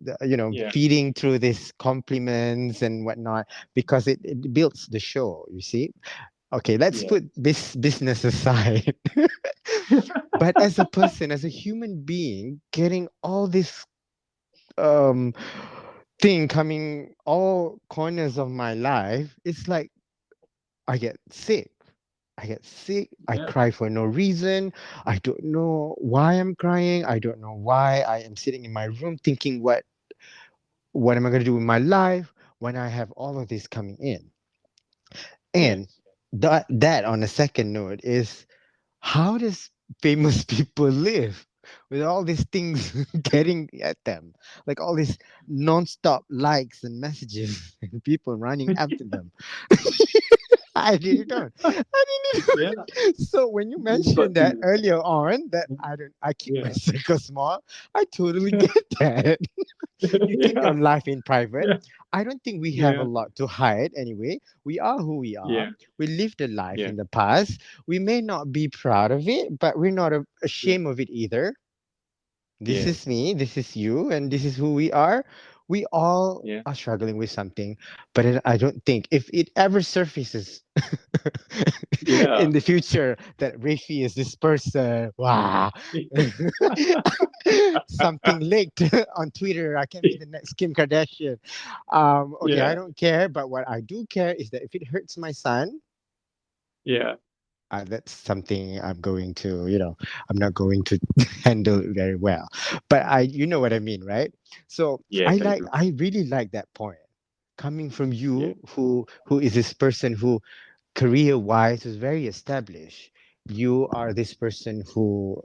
yeah, feeding through these compliments and whatnot because it builds the show. You see, okay, let's yeah, put this business aside. But as a person, as a human being, getting all this um thing coming all corners of my life, it's like I get sick. I get sick. I yeah, cry for no reason. I don't know why I'm crying. I don't know why I am sitting in my room thinking what am I going to do with my life when I have all of this coming in. And yes, that on a second note is how does famous people live with all these things getting at them, like all these non-stop likes and messages and people running after them. I really don't. I really yeah. don't. So when you You got mentioned that to, earlier on, that I keep my yeah, circle small, I totally get that. You keep your yeah, life in private. yeah, I don't think we have a yeah, lot to hide anyway. We are who we are. yeah, We lived a life yeah, in the past. We may not be proud of it, but we're not yeah, ashamed of it either. This is yes, me, this is you, and this is who we are. We all yeah, are struggling with something, but I don't think if it ever surfaces yeah. in the future that Rafi is this person, wow, something leaked on Twitter, I can be the next Kim Kardashian. Okay, I Yeah, don't care, but what I do care is that if it hurts my son, yeah, that's something I'm going to, I'm not going to handle it very well. But you know what I mean, right? So yes, I do. I really like that point coming from Yeah, you, who is this person who, career-wise, is very established. You are this person who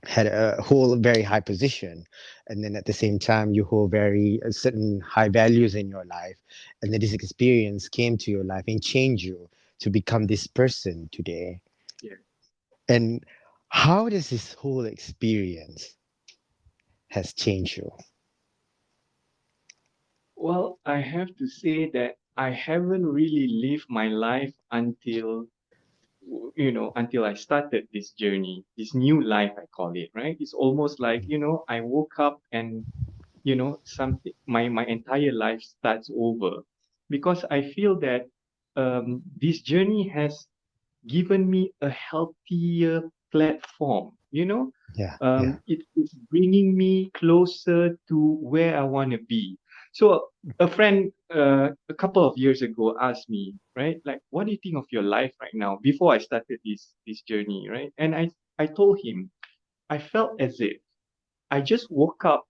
had a hold very high position, and then at the same time you hold very certain high values in your life, and then this experience came to your life and changed you to become this person today. yeah. And how does this whole experience has changed you? Well, I have to say that I haven't really lived my life until I started this journey, this new life, I call it, right? It's almost like, I woke up and, something, my entire life starts over because I feel that this journey has given me a healthier platform. Yeah, yeah, It's bringing me closer to where I want to be. So a friend a couple of years ago asked me, right, like, what do you think of your life right now? Before I started this journey, right? And I told him I felt as if I just woke up,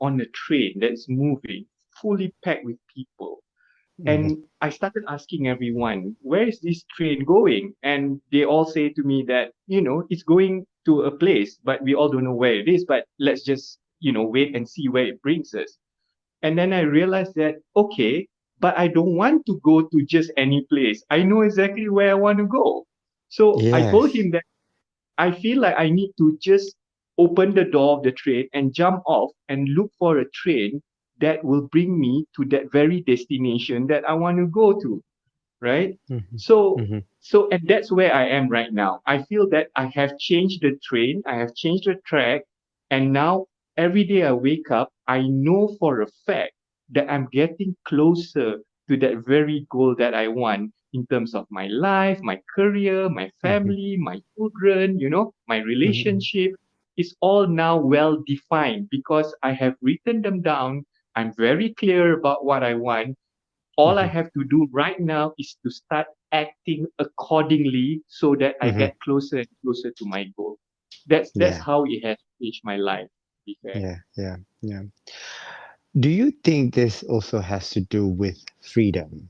on a train that's moving, fully packed with people, hmm, and I started asking everyone, where is this train going? And they all say to me that, it's going to a place, but we all don't know where it is. But let's just, wait and see where it brings us. And then I realized that, okay, but I don't want to go to just any place. I know exactly where I want to go. So I told yes, him that I feel like I need to just open the door of the train and jump off and look for a train that will bring me to that very destination that I want to go to, right? hmm, So hmm, and that's where I am right now. I feel that I have changed the train, I have changed the track, and now every day I wake up, I know for a fact that I'm getting closer to that very goal that I want in terms of my life, my career, my Mm-hmm. family, my children, my Mm-hmm. relationship is all now well defined because I have written them down. I'm very clear about what I want. All I Mm-hmm. have to do right now is to start acting accordingly so that I Mm-hmm. get closer and closer to my goal. That's Yeah. how it has changed my life, to be fair. Yeah. Yeah. Yeah. Do you think this also has to do with freedom?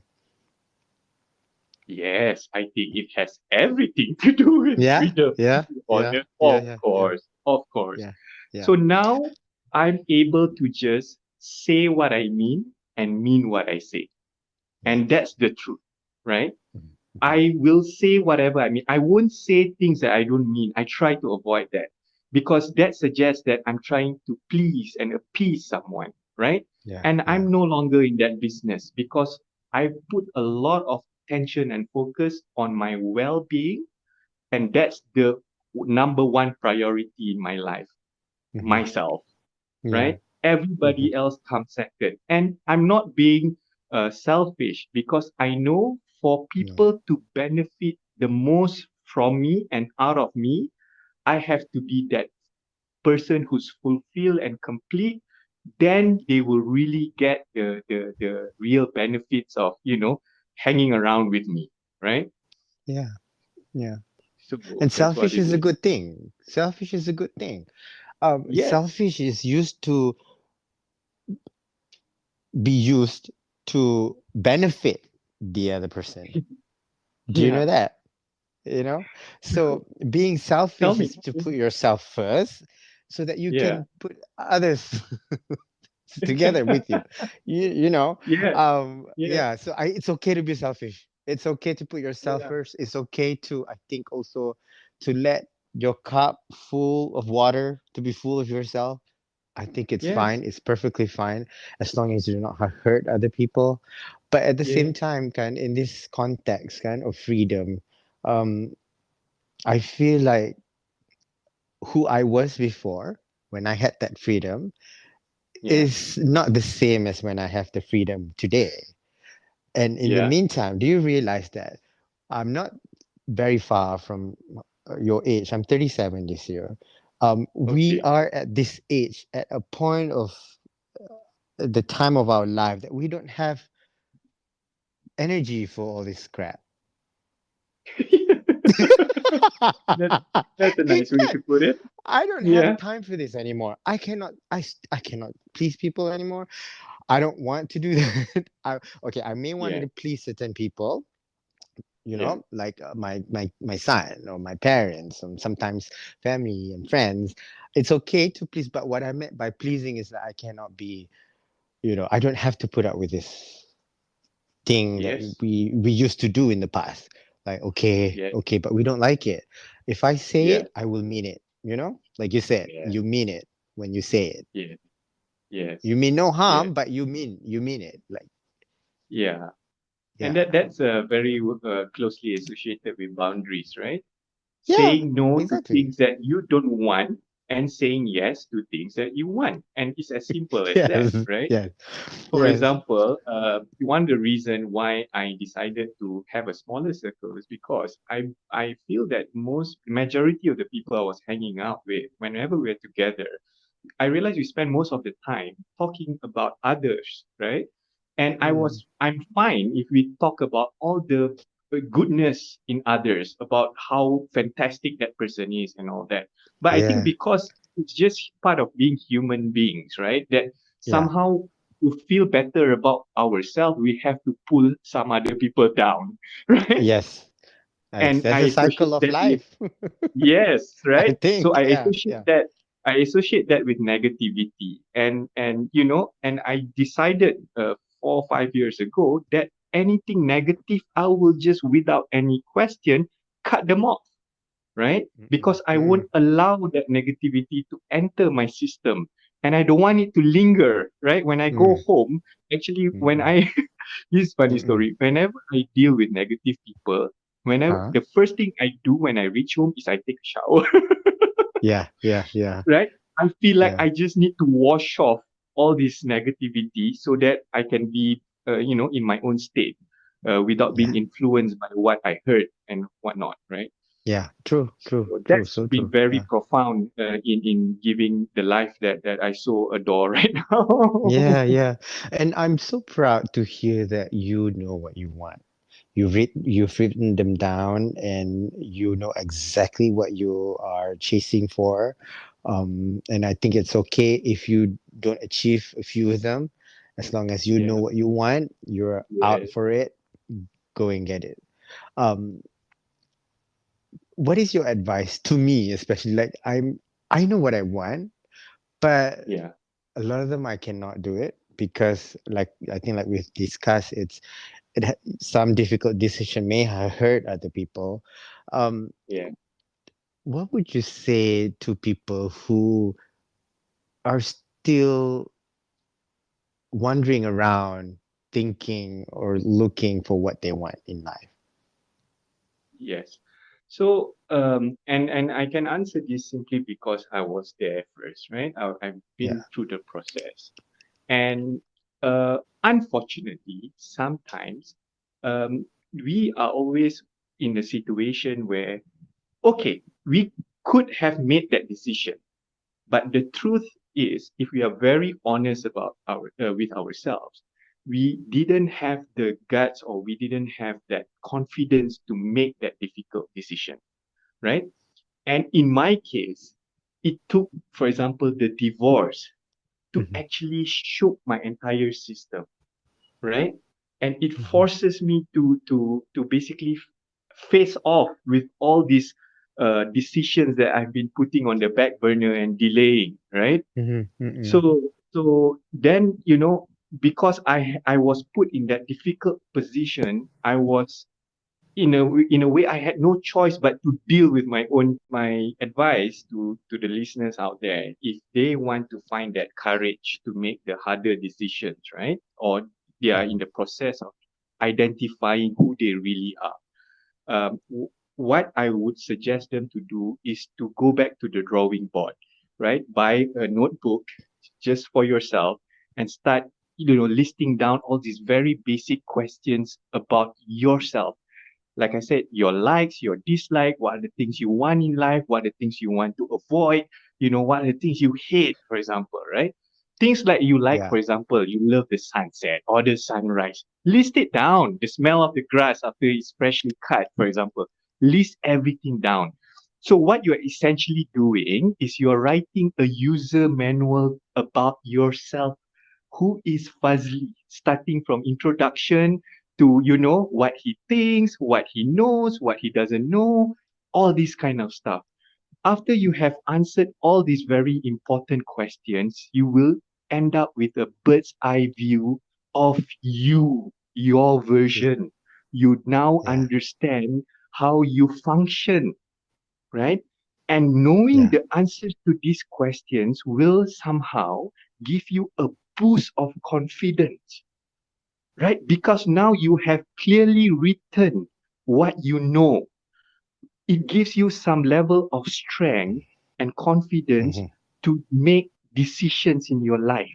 Yes, I think it has everything to do with Yeah. freedom, to Yeah. be Yeah. honest. Yeah. Of Yeah. Yeah. course, of course. Yeah. Yeah. So now I'm able to just say what I mean and mean what I say. And Yes. that's the truth, right? Mm-hmm. I will say whatever I mean. I won't say things that I don't mean. I try to avoid that because that suggests that I'm trying to please and appease someone, right? Yeah. And Yeah. I'm no longer in that business because I put a lot of attention and focus on my well being. And that's the number one priority in my life, Mm-hmm. myself, Yeah. right? Mm-hmm. Everybody else comes second. And I'm not being selfish because I know for No. people to benefit the most from me and out of me, I have to be that person who's fulfilled and complete. Then they will really get the real benefits of, hanging around with me, right? Yeah. Yeah. So And that's what selfish it is a is. good thing. Selfish is a good thing. Yes. Selfish is used to be used to benefit the other person. Do you Yeah. know that? You know? So being Tell selfish me. is to put yourself first so that you Yeah. can put others together with you. You know, Yeah. Yeah. yeah, so it's okay to be selfish. It's okay to put yourself Yeah. first. It's okay to, I think, also to let your cup full of water to be full of yourself. I think it's Yes. fine. It's perfectly fine as long as you do not hurt other people. But at the Yeah. same time, kind in this context, kind of freedom, um, I feel like who I was before when I had that freedom Yeah. is not the same as when I have the freedom today. And in the Yeah. meantime, do you realize that I'm not very far from your age? I'm 37 this year. We Okay. are at this age at a point of the time of our life that we don't have energy for all this crap. That that's a nice way That to put it. I don't have Yeah. time for this anymore. I cannot please people anymore. I don't want to do that. Okay, I may want Yeah. to please certain people, Yeah. like my son or my parents, and sometimes family and friends. It's okay to please, but what I meant by pleasing is that I cannot be, I don't have to put up with this thing that Yes. we used to do in the past. Like, okay, Yes. okay, but we don't like it. If I say Yeah. it, I will mean it. Like you said, Yeah. you mean it when you say it. Yeah. Yes. You mean no Yeah. harm, but you mean it. Like, Yeah. And yeah, that's very closely associated with boundaries, right? yeah, Saying no to exactly. things that you don't want and saying yes to things that you want. And it's as simple as that, Yes, right? yes, For yes. example, one of the reason why I decided to have a smaller circle is because I feel that most majority of the people I was hanging out with, whenever we're together, I realized we spend most of the time talking about others, right? And Mm, I'm fine if we talk about all the goodness in others, about how fantastic that person is and all that. But I think yeah, because it's just part of being human beings, right? That yeah, somehow to feel better about ourselves, we have to pull some other people down, right? yes. And That's I a cycle associate of that with life. yes, I right? So think. Yeah, yeah. I associate that with negativity. And and I decided 4 or 5 years ago that anything negative I will just without any question cut them off, right? Mm-mm, Because I mm-mm, won't allow that negativity to enter my system. And I don't want it to linger, right? When I go mm, home, actually, when mm-mm, I, this is funny mm-mm. story. Whenever I deal with negative people, whenever Huh? the first thing I do when I reach home is I take a shower, Yeah, yeah, yeah, right? I feel like yeah. I just need to wash off. all this negativity so that I can be, in my own state, without Yeah. being influenced by what I heard and whatnot, right? Yeah. True. True. So True. that's So been true. very Yeah. profound in giving the life that I so adore right now. Yeah. Yeah. And I'm so proud to hear that you know what you want. You've written them down and you know exactly what you are chasing for. And I think it's okay if you don't achieve a few of them, as long as you know Yeah. what you want, you're out Yes. for it, go and get it. Um, what is your advice to me, especially like I know what I want, but Yeah. a lot of them I cannot do it because like I think like we've discussed, some difficult decision may have hurt other people. Um, Yeah. what would you say to people who are still wandering around thinking or looking for what they want in life? Yes. So, and I can answer this simply because I was there first, right? I've Yeah. been through the process. And unfortunately, sometimes we are always in a situation where, okay, we could have made that decision. But the truth is, if we are very honest about our with ourselves, we didn't have the guts or we didn't have that confidence to make that difficult decision, right? And in my case, it took, for example, the divorce to Hmm. actually shook my entire system, right? And it Hmm. forces me to basically face off with all these decisions that I've been putting on the back burner and delaying, right? Hmm. Hmm. So then, because I was put in that difficult position, I was in a way I had no choice but to deal with my advice to the listeners out there, if they want to find that courage to make the harder decisions, right? Or they are in the process of identifying who they really are. What I would suggest them to do is to go back to the drawing board, right? Buy a notebook just for yourself and start, listing down all these very basic questions about yourself. Like I said, your likes, your dislike, what are the things you want in life, what are the things you want to avoid, what are the things you hate, for example, right? Things like you like, Yeah. for example, you love the sunset or the sunrise. List it down. The smell of the grass after it's freshly cut, for example. List everything down. So what you're essentially doing is you're writing a user manual about yourself. Who is Fazli? Starting from introduction to what he thinks, what he knows, what he doesn't know, all this kind of stuff. After you have answered all these very important questions, you will end up with a bird's eye view of you, your Yeah. version. You now Yeah. understand how you function, right? And knowing Yeah. the answers to these questions will somehow give you a boost of confidence, right? Because now you have clearly written what you know. It gives you some level of strength and confidence Hmm. to make decisions in your life,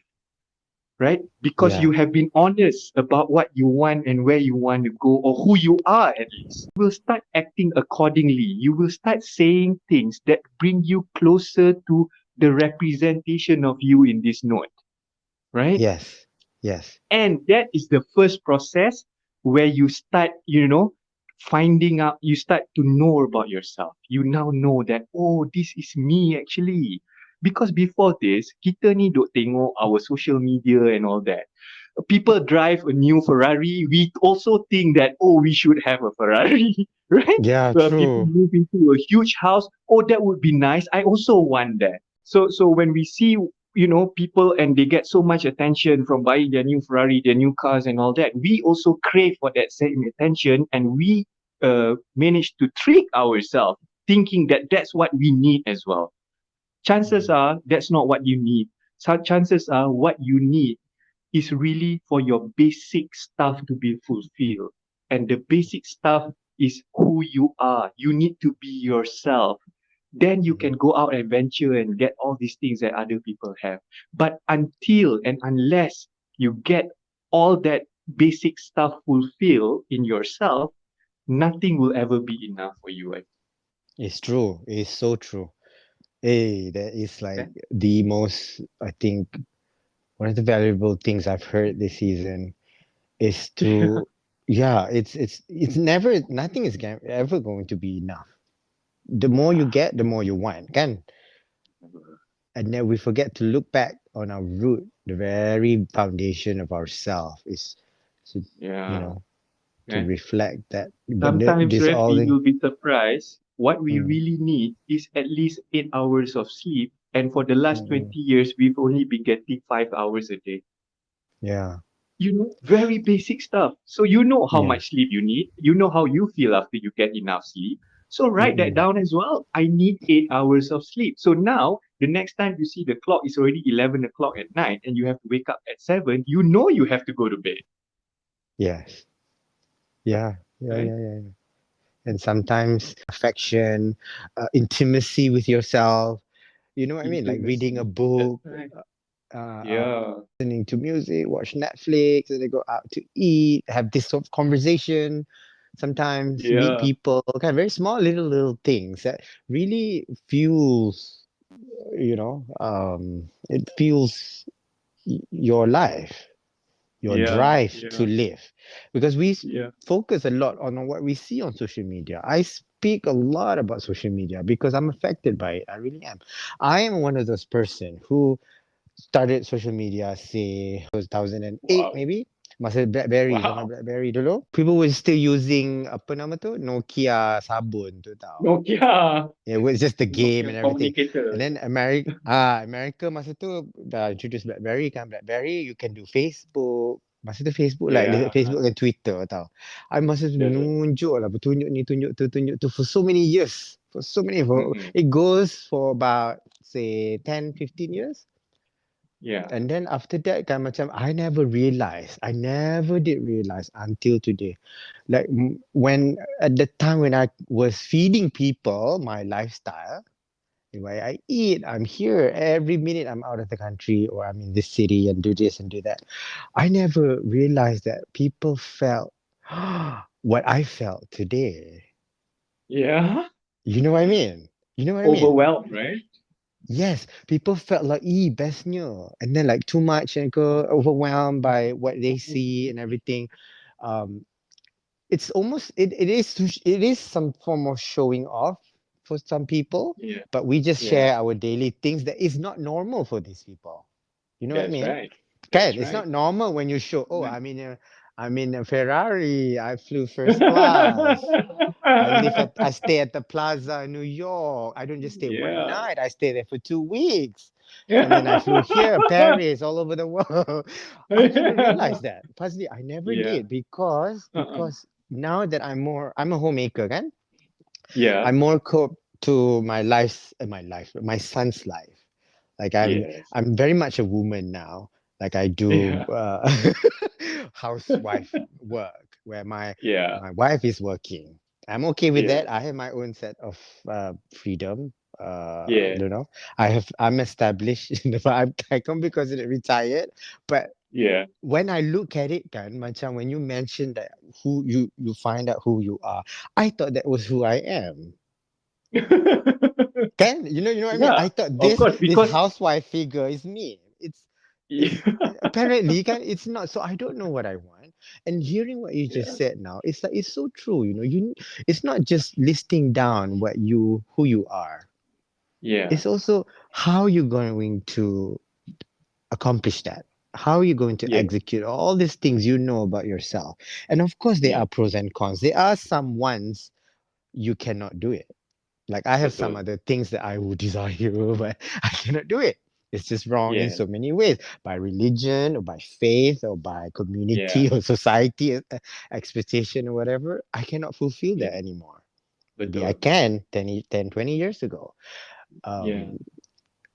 right? Because Yeah. you have been honest about what you want and where you want to go, or who you are at least. You will start acting accordingly. You will start saying things that bring you closer to the representation of you in this note, right? Yes. Yes. And that is the first process where you start, finding out, you start to know about yourself. You now know that, oh, this is me actually. Because before this, kita ni duk tengok our social media and all that. People drive a new Ferrari. We also think that, oh, we should have a Ferrari, right? Yeah. People True. move into a huge house. Oh, that would be nice. I also want that. So when we see people and they get so much attention from buying their new Ferrari, their new cars and all that, we also crave for that same attention, and we manage to trick ourselves thinking that that's what we need as well. Chances Mhm. are that's not what you need. So chances are what you need is really for your basic stuff to be fulfilled. And the basic stuff is who you are. You need to be yourself. then you Mhm. can go out and venture and get all these things that other people have. But until and unless you get all that basic stuff fulfilled in yourself, nothing will ever be enough for you. It's true. It's so true. Hey, that is like Okay? the most, I think, one of the valuable things I've heard this season is to, yeah, it's never, nothing is ever going to be enough. The more you Yeah. get, the more you want, can? And then we forget to look back on our root, the very foundation of ourself is, to, you Yeah. know, to Okay. reflect that. But Sometimes, this all Rafi, the, you'll be surprised. What we mm, really need is at least 8 hours of sleep. And for the last mm, 20 years, we've only been getting 5 hours a day. yeah, Very basic stuff. So you know how yeah, much sleep you need. You know how you feel after you get enough sleep. So write that mm, down as well. I need 8 hours of sleep. So now, the next time you see the clock is already 11 o'clock at night and you have to wake up at 7, you know you have to go to bed, yes, yeah, yeah, right? yeah, yeah. And sometimes affection, intimacy with yourself. You know what I mean? Like reading a Intimacy. That's book, right. uh, Yeah. listening to music, watch Netflix, and then go out to eat, have this sort of conversation. Sometimes meet Yeah. people, kind of very small little things that really fuels, it fuels your life, your Yeah. drive to Yeah. live, because Yeah. focus a lot on what we see on social media. I speak a lot about social media because I'm affected by it. I really am. I am one of those person who started social media, say 2008 Wow. maybe. Masa BlackBerry, zaman Wow. BlackBerry dulu. People were still using apa nama tu? Nokia sabun tu tau. Nokia. It was just the game Nokia and everything. And communicator. then America masa tu dah introduce BlackBerry kan. BlackBerry you can do Facebook. Masa tu Facebook like Yeah. Facebook dan Twitter tau. I masa tu That's right. nunjuk lah bertunjuk ni tunjuk tu for so many years. Mm-mm. It goes for about say 10, 15 years. Yeah. And then after that kan macam I never did realize until today. Like when at the time when I was feeding people my lifestyle, the way I eat, I'm here every minute I'm out of the country or I'm in this city and do this and do that. I never realized that people felt what I felt today. Yeah. You know what I mean? You know what I mean? Overwhelmed, right? Yes, people felt like, bestnya. And then like too much and go overwhelmed by what they see and everything. Um, it's almost it is some form of showing off for some people, Yeah. but we just Yeah. share our daily things that is not normal for these people. You know what I That's mean? right. Kan, That's it's right. not normal when you show, oh, Right. I'm in a Ferrari, I flew first class. I stay at the plaza in New York. I don't just stay one Yeah. night. I stay there for 2 weeks. And then I flew here, Paris, all over the world. I never realized that. Fazli, I never Yeah. did because Uh-uh. now that I'm a homemaker, kan? Yeah. I'm more coped to my son's life. Like Yes. I'm very much a woman now. Like I do Yeah. housewife work where Yeah. my wife is working. I'm okay with Yeah. that. I have my own set of freedom. Yeah. I'm established. I can't be considered retired. But Yeah. when I look at it, kan, macam when you mentioned that who you find out who you are, I thought that was who I am. Can you know what I mean? Yeah. I thought Of course, this because housewife figure is me. It's yeah. apparently it's not. So I don't know what I want. And hearing what you just Yeah. said now, it's like it's so true. It's not just listing down who you are. Yeah. It's also how you're going to accomplish that. How are you going to Yeah. execute all these things you know about yourself? And of course, there Yeah. are pros and cons. There are some ones you cannot do it. Like I have some Betul. other things that I would desire, but I cannot do it. It's just wrong in Yeah. so many ways, by religion or by faith or by community Yeah. or society expectation or whatever. I cannot fulfill that Yeah. anymore. Maybe I Betul. can 20 years ago. Yeah. Um,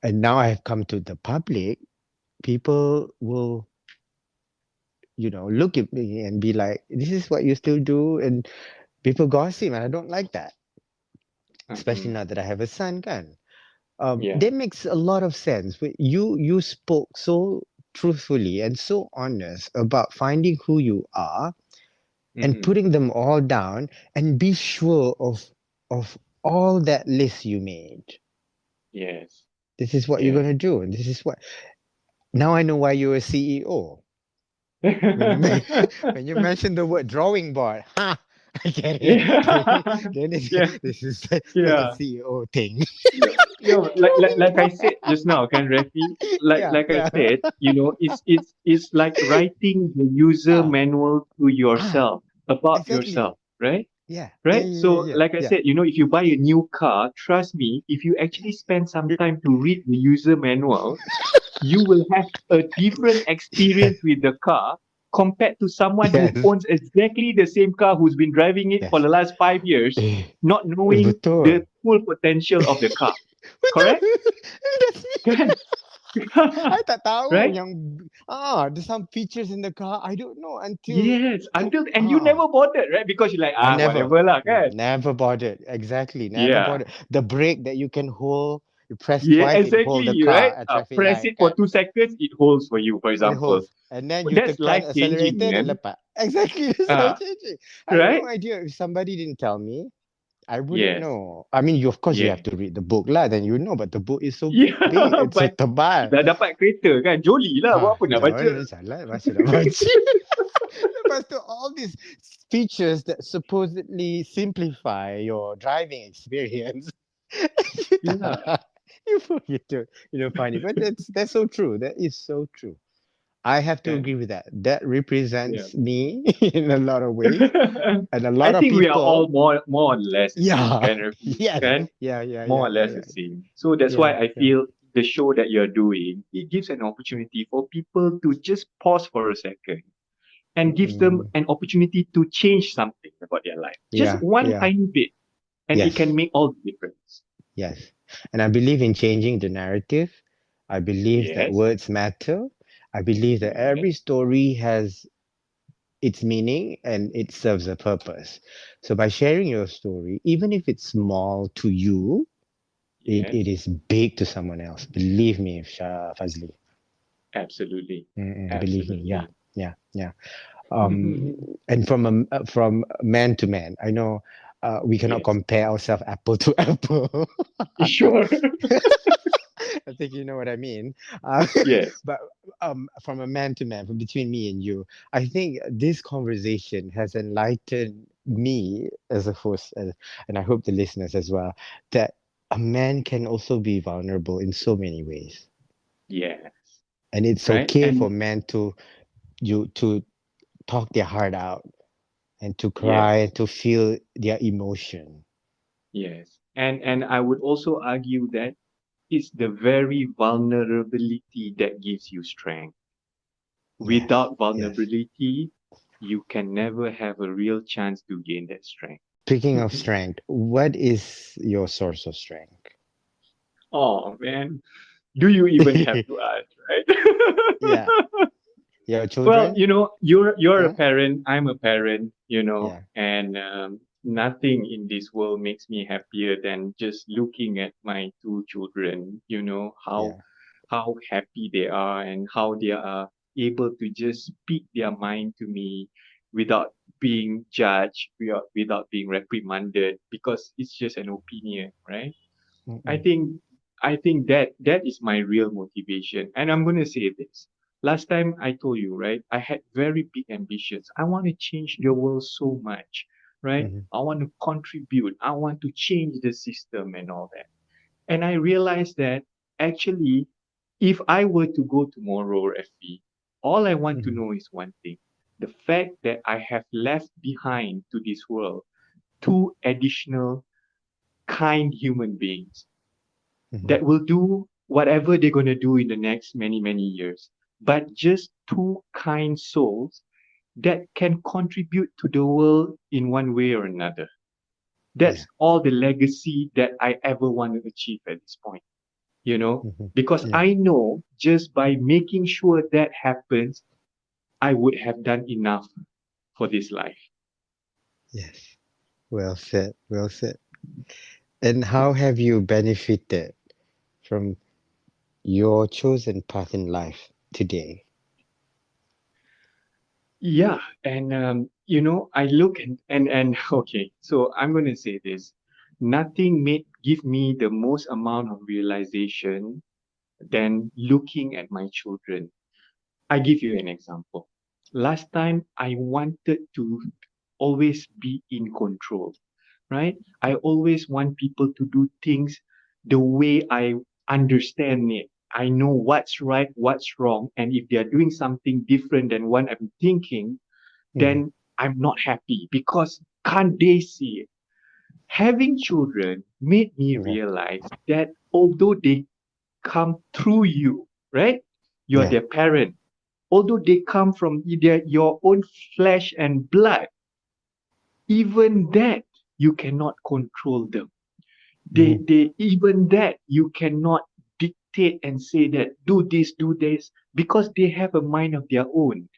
and now I have come to the public. People will, look at me and be like, this is what you still do. And people gossip, and I don't like that. especially Mm-mm. now that I have a son, kan. Yeah. That makes a lot of sense. You spoke so truthfully and so honest about finding who you are and Mm-mm. putting them all down, and be sure of all that list you made. Yes. This is what you're Yes. gonna do, and this is what. Now I know why you're a CEO. When you when you mention the word drawing board, ha, I get it. Yeah. Then Yeah. this is the Yeah. CEO thing. Like I Drawing said just now, can Rafi, yeah, like I yeah. said, it's like writing the user Ah, manual to ah, yourself about exactly. yourself, right? Yeah, yeah, Right? yeah, So, yeah, like I yeah, said, if you buy a new car, trust me, if you actually spend some yeah. time to read the user manual, you will have a different experience with the car compared to someone who Yes, owns exactly the same car who's been driving it for yes. the last 5 years, Eh, not knowing the betul. full potential of the car. Betul. Correct? That's me. Kan? I tak tahu Right? yang there's some features in the car I don't know until Yes. to And you never bothered, right? Because you're like, I never whatever lah, kan? never bothered. Exactly, never Yeah. bothered. The brake that you can hold, you press Yeah, twice, it hold the exactly, car right? at traffic Press light. it for 2 seconds, it holds for you, for It example. holds. And then you That's tekan life changing, accelerator, then man. lepas. Exactly, it's life Ah, changing. I have no right? idea. If somebody didn't tell me, I wouldn't Yes. know. I mean, you of course you Yeah. have to read the book lah, then you know. But the book is so Yeah, big, it's so but tebal. dah dapat kereta kan, joli lah, buat apa nak baca? Jangan salah, masih nak baca. Lepas tu, all these features that supposedly simplify your driving experience, you Yeah. tak, you don't find it. But that's so true. That is so true. I have to Kan? agree with that. That Yeah. represents me in a lot of ways, and a I lot of think we are all people. more or less the same, Yeah, kan, Rafi? yes, Kan? yeah, yeah, More yeah, or yeah, less the yeah, same. So that's why yeah, I yeah. feel the show that you're doing, it gives an opportunity for people to just pause for a second and gives them Mm, an opportunity to change something about their life. Just yeah, one yeah, tiny bit, and it can yes. make all the difference. Yes. And I believe in changing the narrative. I believe that Yes. words matter. I believe that Yes. every story has its meaning and it serves a purpose. So by sharing your story, even if it's small to you, it Yes. is big to someone else. Believe me, Fazli. Absolutely. Believe me. Yeah, Absolutely. yeah, yeah. Um, and from man to man, I know we cannot Yes. compare ourselves apple to apple. Sure. I think you know what I mean. Uh, Yes. but from a man to man, from between me and you, I think this conversation has enlightened me as a host, and I hope the listeners as well, that a man can also be vulnerable in so many ways, Yes. and it's Right. okay for And men to talk their heart out and to cry, yes. to feel their emotion. Yes. And I would also argue that it's the very vulnerability that gives you strength. Yes, Without yes. vulnerability, you can never have a real chance to gain that strength. Speaking of strength, what is your source of strength? Oh man, do you even have to ask, Yeah. right? Your Well, children? you're a Huh? parent, I'm a parent, Yeah. and nothing in this world makes me happier than just looking at my two children, Yeah. how happy they are and how they are able to just speak their mind to me without being judged, without being reprimanded, because it's just an opinion, right? I Mm-mm. think I think that is my real motivation. And I'm gonna say this. Last time I told you, right? I had very big ambitions. I want to change the world so much, right? Mhm. I want to contribute. I want to change the system and all that. And I realized that actually, if I were to go tomorrow, FB, all I want to Mhm. know is one thing. The fact that I have left behind to this world two additional kind human beings Mhm. that will do whatever they're going to do in the next many, many years, but just two kind souls that can contribute to the world in one way or another. Yeah. That's all the legacy that I ever want to achieve at this point, Mhm. because Yeah. I know just by making sure that happens, I would have done enough for this life. Yes. Well said. Well said. And how have you benefited from your chosen path in life today? Yeah, and I look and okay, so I'm going to say this. Nothing made give me the most amount of realization than looking at my children. I give you an example. Last time I wanted to always be in control, right? I always want people to do things the way I understand it. I know what's right, what's wrong, and if they're doing something different than what I'm thinking, Mm-hmm. then I'm not happy because can't they see it? Having children made me Yeah. realize that although they come through you, right? You're Yeah. their parent. Although they come from your own flesh and blood, even that you cannot control them. Mm-hmm. They even that you cannot dictate and say that do this, because they have a mind of their own.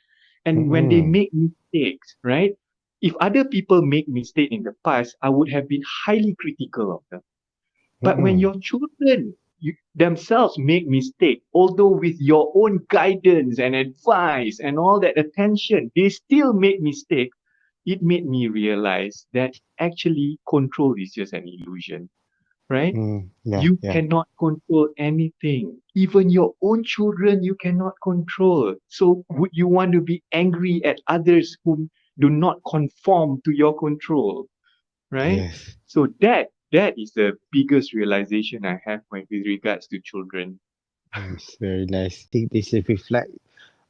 And when they Mm-hmm. make mistakes, right? If other people make mistake in the past, I would have been highly critical of them. But when Mm-hmm. your children themselves make mistake, although with your own guidance and advice and all that attention, they still make mistake. It made me realize that actually control is just an illusion, right? Mm-hmm. Yeah. You Yeah. cannot control anything. Even your own children, you cannot control. So would you want to be angry at others who do not conform to your control, right? Yes. So that is the biggest realization I have with regards to children. Yes. Very nice. I think this should reflect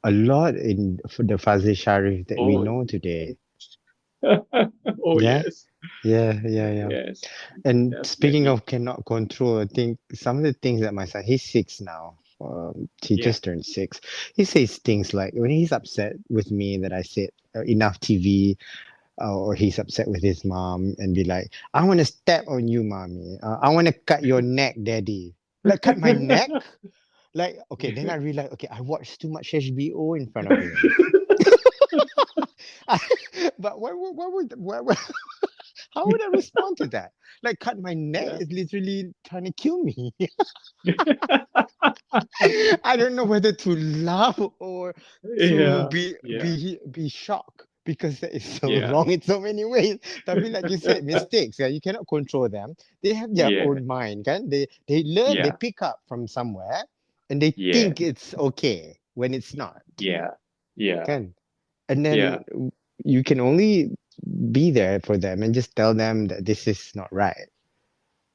a lot in for the Fadzli Sharif that we Oh, know today. oh Yeah. yes, Yeah. Yeah. Yeah. yes, And speaking definitely. of cannot control, I think some of the things that my son, he's 6 now. He Yeah. just turned 6. He says things like when he's upset with me that I said enough TV, or he's upset with his mom and be like, I want to step on you, mommy. I want to cut your neck, daddy. Like, cut my neck? Like, okay, then I realized, okay, I watched too much HBO in front of him. But how would I respond to that? Like, cut my neck Yeah. is literally trying to kill me. I don't know whether to laugh or to Yeah. Yeah. be shocked because that is so Yeah. wrong in so many ways. Tapi like you said, mistakes, yeah, you cannot control them. They have their Yeah. own mind, kan? They learn, they Yeah. pick up from somewhere, and they Yeah. think it's okay when it's not, Yeah. Yeah. kan? And Yeah. then you can only be there for them and just tell them that this is not right.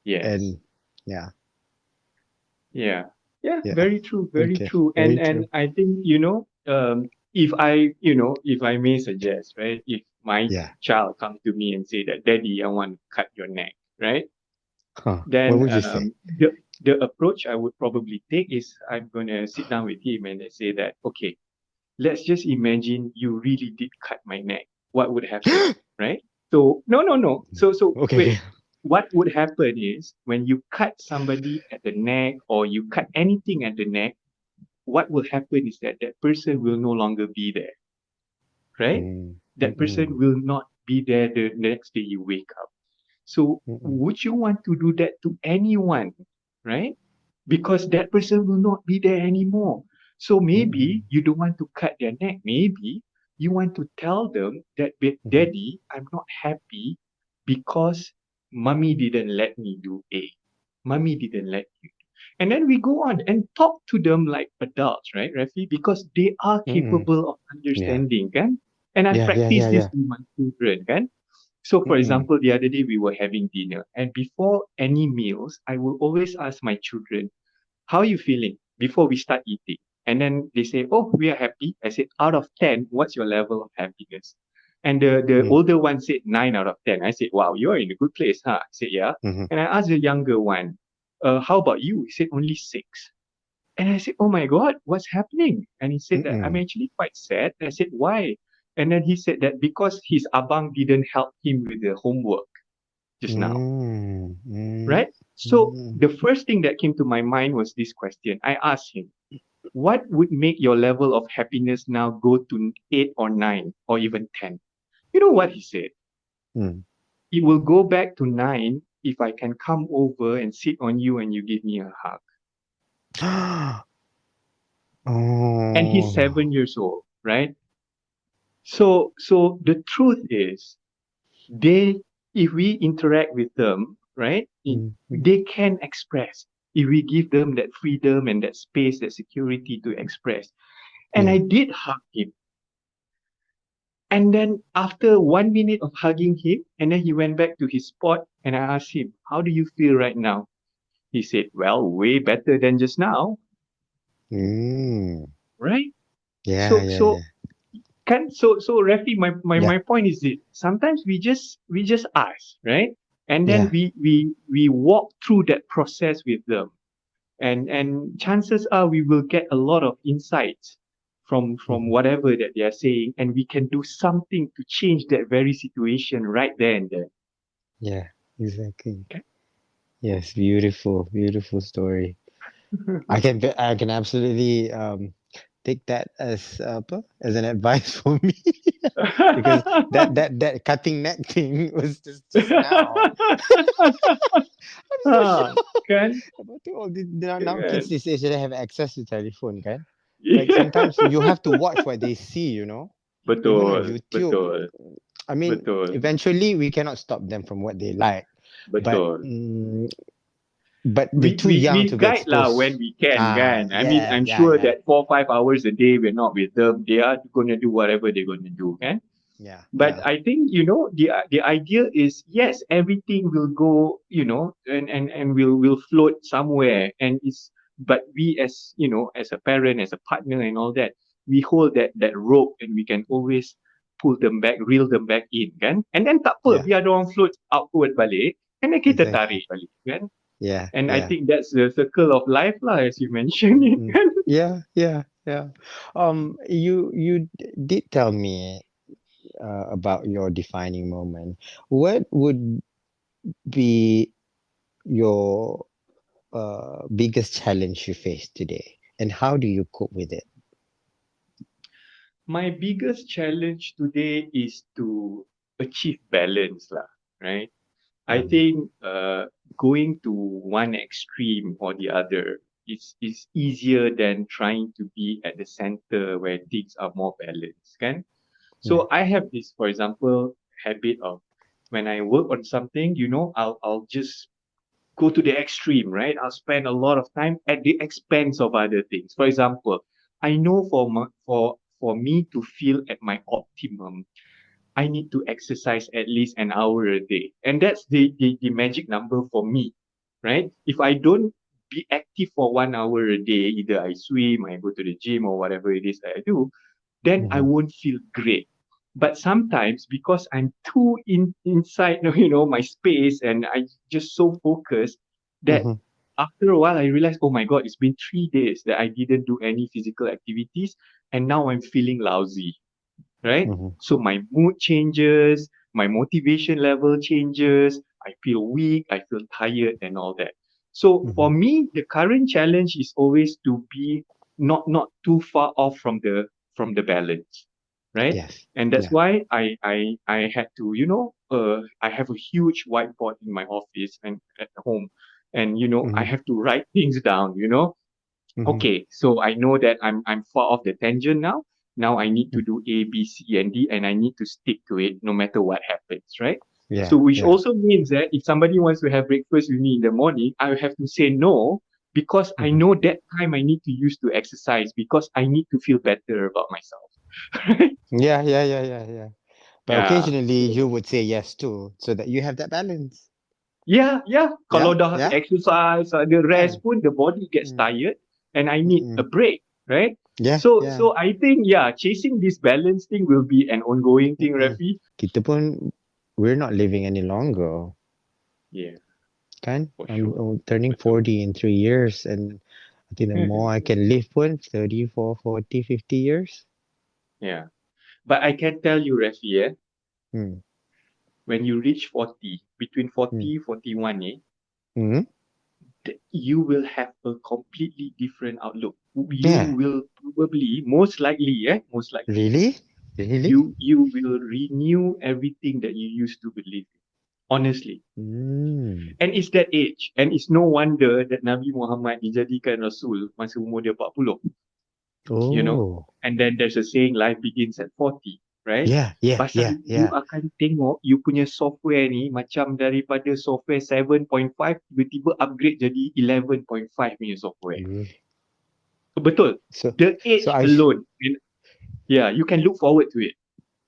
Yes. And yeah, Yeah. Yeah. yeah, Very true. Very okay, true. very And true. I think, if I may suggest, right, if my Yeah, child come to me and say that, Daddy, I want to cut your neck, right? huh? What Then would you say? the approach I would probably take is I'm gonna sit down with him and say that, okay, let's just imagine you really did cut my neck. What would happen, right? So no. So Okay, okay. wait, what would happen is when you cut somebody at the neck or you cut anything at the neck, what will happen is that that person will no longer be there, right? Mm, That person mm-mm, will not be there the next day you wake up. So mm-mm, would you want to do that to anyone, right? Because that person will not be there anymore. So maybe mm-mm, you don't want to cut their neck. Maybe you want to tell them that, mm-mm, Daddy, I'm not happy because mommy didn't let me do A. Mommy didn't let you. And then we go on and talk to them like adults, right, Rafi? Because they are mm-mm. capable of Yeah, understanding, kan? And I yeah, yeah, practice yeah, this yeah. with my children, kan? So, for Mm-mm, example, the other day we were having dinner, and before any meals, I will always ask my children, how are you feeling before we start eating? And then they say, oh, we are happy. I said, out of 10, what's your level of happiness? And the mm, older one said 9 out of 10. I said, wow, you're in a good place, huh? I said, yeah. mm-hmm, And I asked the younger one, how about you? He said, only 6. And I said, oh my God, what's happening? And he said that I'm mm-mm, actually quite sad. I said, why? And then he said that because his abang didn't help him with the homework just now, mm, mm, right? So mm, the first thing that came to my mind was this question. I asked him, what would make your level of happiness now go to 8 or 9 or even 10? You know what he said? mm, It will go back to 9 if I can come over and sit on you and you give me a hug. And he's Oh. 7 years old, right? So the truth is, they, if we interact with them, right, Mhm. they can express if we give them that freedom and that space, that security to express. And Yeah. I did hug him. And then after 1 minute of hugging him, and then he went back to his spot, and I asked him, "How do you feel right now?" He said, "Well, way better than just now," Mm. right? Yeah, So yeah, so yeah. so Rafi, my Yeah. point is this: sometimes we just ask, right? And then Yeah. we walk through that process with them, and chances are we will get a lot of insights from Mhm. whatever that they are saying, and we can do something to change that very situation right there and then. Yeah, exactly. Okay. Yes, beautiful, beautiful story. I can absolutely take that as apa, as an advice for me because that cutting neck thing was just now. I'm so Ah, sure kan? about all the now kids Kan? these days they have access to telephone, kan? Like Yeah. sometimes you have to watch what they see, you know, even on Betul, YouTube. betul, I mean, betul, eventually we cannot stop them from what they like, but betul. but they're we, too we, young we to be guide lah when exposed. we can, Ah, kan? I mean, yeah, I'm yeah, sure yeah, that 4 5 hours a day we're not with them. They are gonna do whatever they're gonna do, kan? yeah, But yeah, I think the idea is yes, everything will go, and will float somewhere, and it's but we as as a parent, as a partner, and all that, we hold that rope, and we can always pull them back, reel them back in, kan? And then tak apa, yeah, biar orang float outward balik, and then kita exactly. tarik balik, kan? Yeah, And I yeah. think that's the circle of life lah, as you mentioned it. Mm. Yeah, yeah, yeah. You did tell me about your defining moment. What would be your biggest challenge you face today, and how do you cope with it? My biggest challenge today is to achieve balance lah, right? I Mm-hmm. think going to one extreme or the other is easier than trying to be at the center where things are more balanced, kan? Yeah. So I have this, for example, habit of when I work on something, I'll just go to the extreme, right? I'll spend a lot of time at the expense of other things. For example, I know for me to feel at my optimum, I need to exercise at least an hour a day. And that's the magic number for me, right? If I don't be active for 1 hour a day, either I swim, I go to the gym, or whatever it is that I do, then I Mm-hmm. won't feel great. But sometimes because I'm too inside, my space, and I just so focused that Mm-hmm. after a while I realized, oh my God, it's been 3 days that I didn't do any physical activities, and now I'm feeling lousy, right? Mm-hmm. So my mood changes, my motivation level changes, I feel weak, I feel tired, and all that. So Mm-hmm. for me, the current challenge is always to be not too far off from the balance, right? Yes. And that's Yeah. why I had to, I have a huge whiteboard in my office and at home, and I Mm-hmm. have to write things down, Mm-hmm. okay, so I know that I'm far off the tangent now. Now I need to do A, B, C, and D, and I need to stick to it no matter what happens, right? So Yeah. which Yeah. also means that if somebody wants to have breakfast with me in the morning, I will have to say no because I Mm-hmm. know that time I need to use to exercise because I need to feel better about myself. Right? Yeah. Yeah. Yeah. Yeah. Yeah. But Yeah. occasionally So you would say yes too, so that you have that balance. yeah. Yeah. Kalau dah Yeah. exercise, ada rest Kan? pun the body gets Mm. tired and I need a Mm-mm. break, right? Yeah. Yeah. So I think chasing this balance thing will be an ongoing thing, Mm-mm. Rafi. Kita pun we're not living any longer, Yeah, kan? for I'm sure. turning Betul. 40 in 3 years, and I think the more I can live pun 34, 40, 50 years. Yeah. But I can tell you, Rafi, Hmm. when you reach 40, between Hmm. 40, 41, Hmm. you will have a completely different outlook. You Yeah. will probably, most likely, Really? Really? you will renew everything that you used to believe. honestly. Mm. And it's that age. And it's no wonder that Nabi Muhammad dijadikan Rasul masa umur dia 40, you know. Oh. And then there's a saying, life begins at 40, right? Yeah, yeah, yeah, Pasal you yeah. akan tengok you punya software ni macam daripada software 7.5 tiba-tiba upgrade jadi 11.5 punya software. Mm. Betul. So, The so age alone. And yeah, you can look forward to it.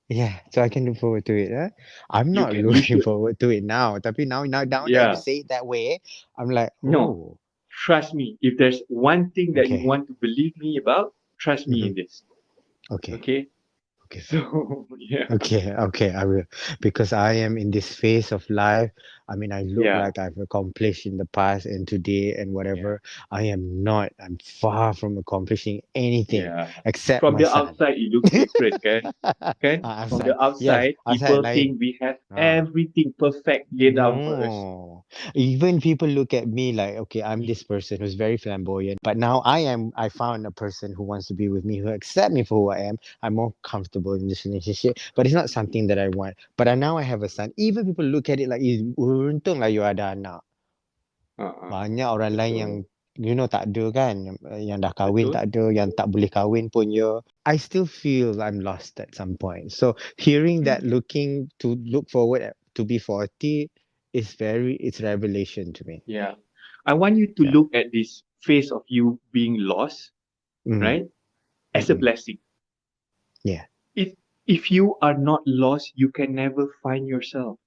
yeah, so I can look forward to it. Huh? I'm You not can, you looking should. forward to it now. Tapi now that you Yeah. say it that way, I'm like, No. oh, Trust me. If there's one thing that you okay, want to believe me about, trust me hmm, in this. okay, Okay? okay. So, yeah. Okay, I will. Because I am in this phase of life. I mean, I look Yeah. like I've accomplished in the past and today and Yeah. whatever. I am not. I'm far from accomplishing anything Yeah. except From my the son. outside, it looks different, kan? Kan? From the Outside. Yes, outside, outside people lain. think we have Ah. everything perfect laid down for us. No. Even people look at me like, okay, I'm this person who's very flamboyant, but now I found a person who wants to be with me, who accept me for who I am. I'm more comfortable in this relationship, but it's not something that I want. But now I have a son. Even people look at it like, untung lah you ada anak. Uh-uh. Banyak orang lain yang, Betul. tak ada kan, yang dah kahwin Betul. tak ada, yang tak boleh kahwin pun ya. I still feel I'm lost at some point. So hearing that, Mm. look forward to be 40 is it's revelation to me. Yeah. I want you to Yeah. look at this phase of you being lost, Mm, right? As a mm-mm. blessing. Yeah. If if you are not lost, you can never find yourself.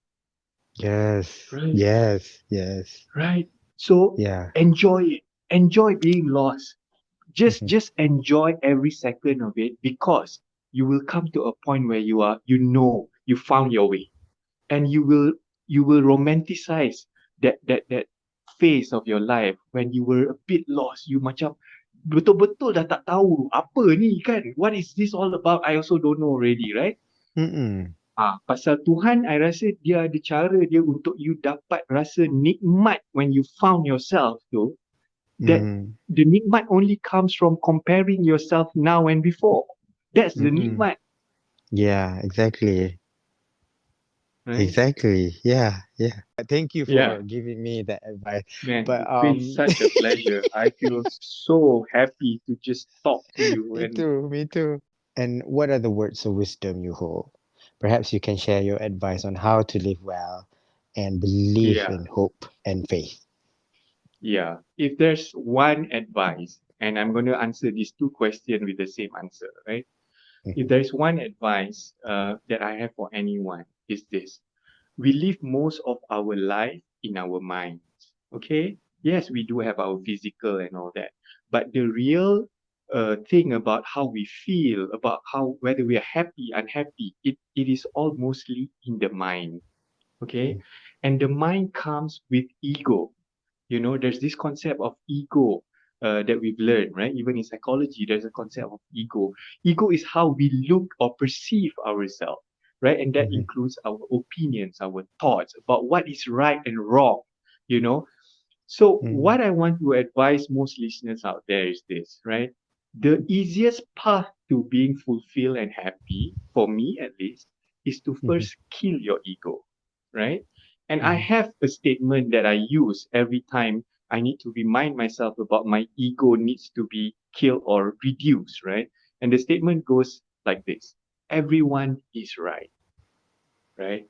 Yes. Right? Yes. Yes. Right? So Yeah. enjoy it. Enjoy being lost. Mhm, Just enjoy every second of it, because you will come to a point where you found your way, and you will romanticize that phase of your life when you were a bit lost. You macam betul-betul dah tak tahu apa ni kan, what is this all about, I also don't know already, right? mm-mm, Pasal Tuhan, I rasa dia ada cara dia untuk you dapat rasa nikmat when you found yourself tu, that mm, the nikmat only comes from comparing yourself now and before. That's the mm-mm. nikmat, Yeah, exactly. right? Exactly. Yeah. Yeah. Thank you Yeah, for giving me that advice. man, But it's been such a pleasure. I feel so happy to just talk to you. me And too, me too. And what are the words of wisdom you hold? Perhaps you can share your advice on how to live well and believe yeah, in hope and faith. yeah. If there's one advice, and I'm going to answer these two questions with the same answer, right? If Mhm, there's one advice that I have for anyone, is this: we live most of our life in our minds. Okay? Yes, we do have our physical and all that. But the real thing about how we feel, about how whether we are happy, unhappy, it is all mostly in the mind. Okay? And the mind comes with ego. There's this concept of ego that we've learned, right? Even in psychology, there's a concept of ego. Ego is how we look or perceive ourselves, right? And that mhm, includes our opinions, our thoughts about what is right and wrong, you know? So, mhm, what I want to advise most listeners out there is this, right? The easiest path to being fulfilled and happy, for me at least, is to mhm, first kill your ego, right? And I mhm, have a statement that I use every time I need to remind myself about my ego needs to be killed or reduced, right? And the statement goes like this: everyone is right, right?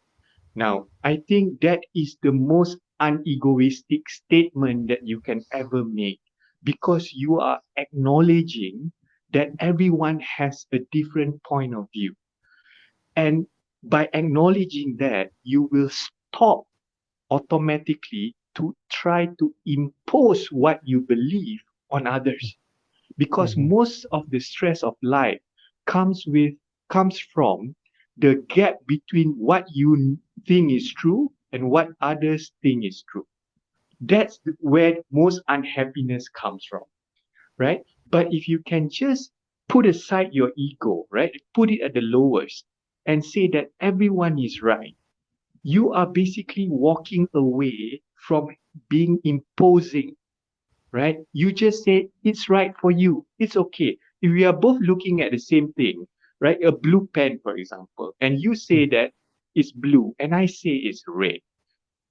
Now, I think that is the most unegoistic statement that you can ever make, because you are acknowledging that everyone has a different point of view. And by acknowledging that, you will stop automatically to try to impose what you believe on others, because mhm, most of the stress of life comes from the gap between what you think is true and what others think is true. That's where most unhappiness comes from, right? But if you can just put aside your ego, right, put it at the lowest, and say that everyone is right, you are basically walking away from being imposing, right? You just say it's right for you. It's okay. If we are both looking at the same thing, right? A blue pen, for example, and you say mhm, that it's blue and I say it's red.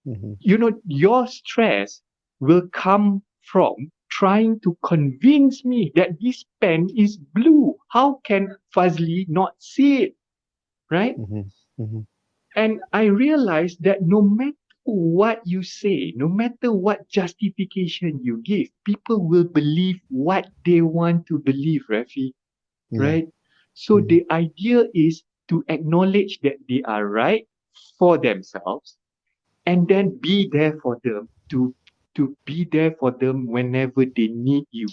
Mhm. Your stress will come from trying to convince me that this pen is blue. How can Fazli not see it? Right? Mhm. Mhm. And I realized that no matter what you say, no matter what justification you give, people will believe what they want to believe, Rafi, Yeah. right? So Mhm. the idea is to acknowledge that they are right for themselves and then be there for them to be there for them whenever they need you.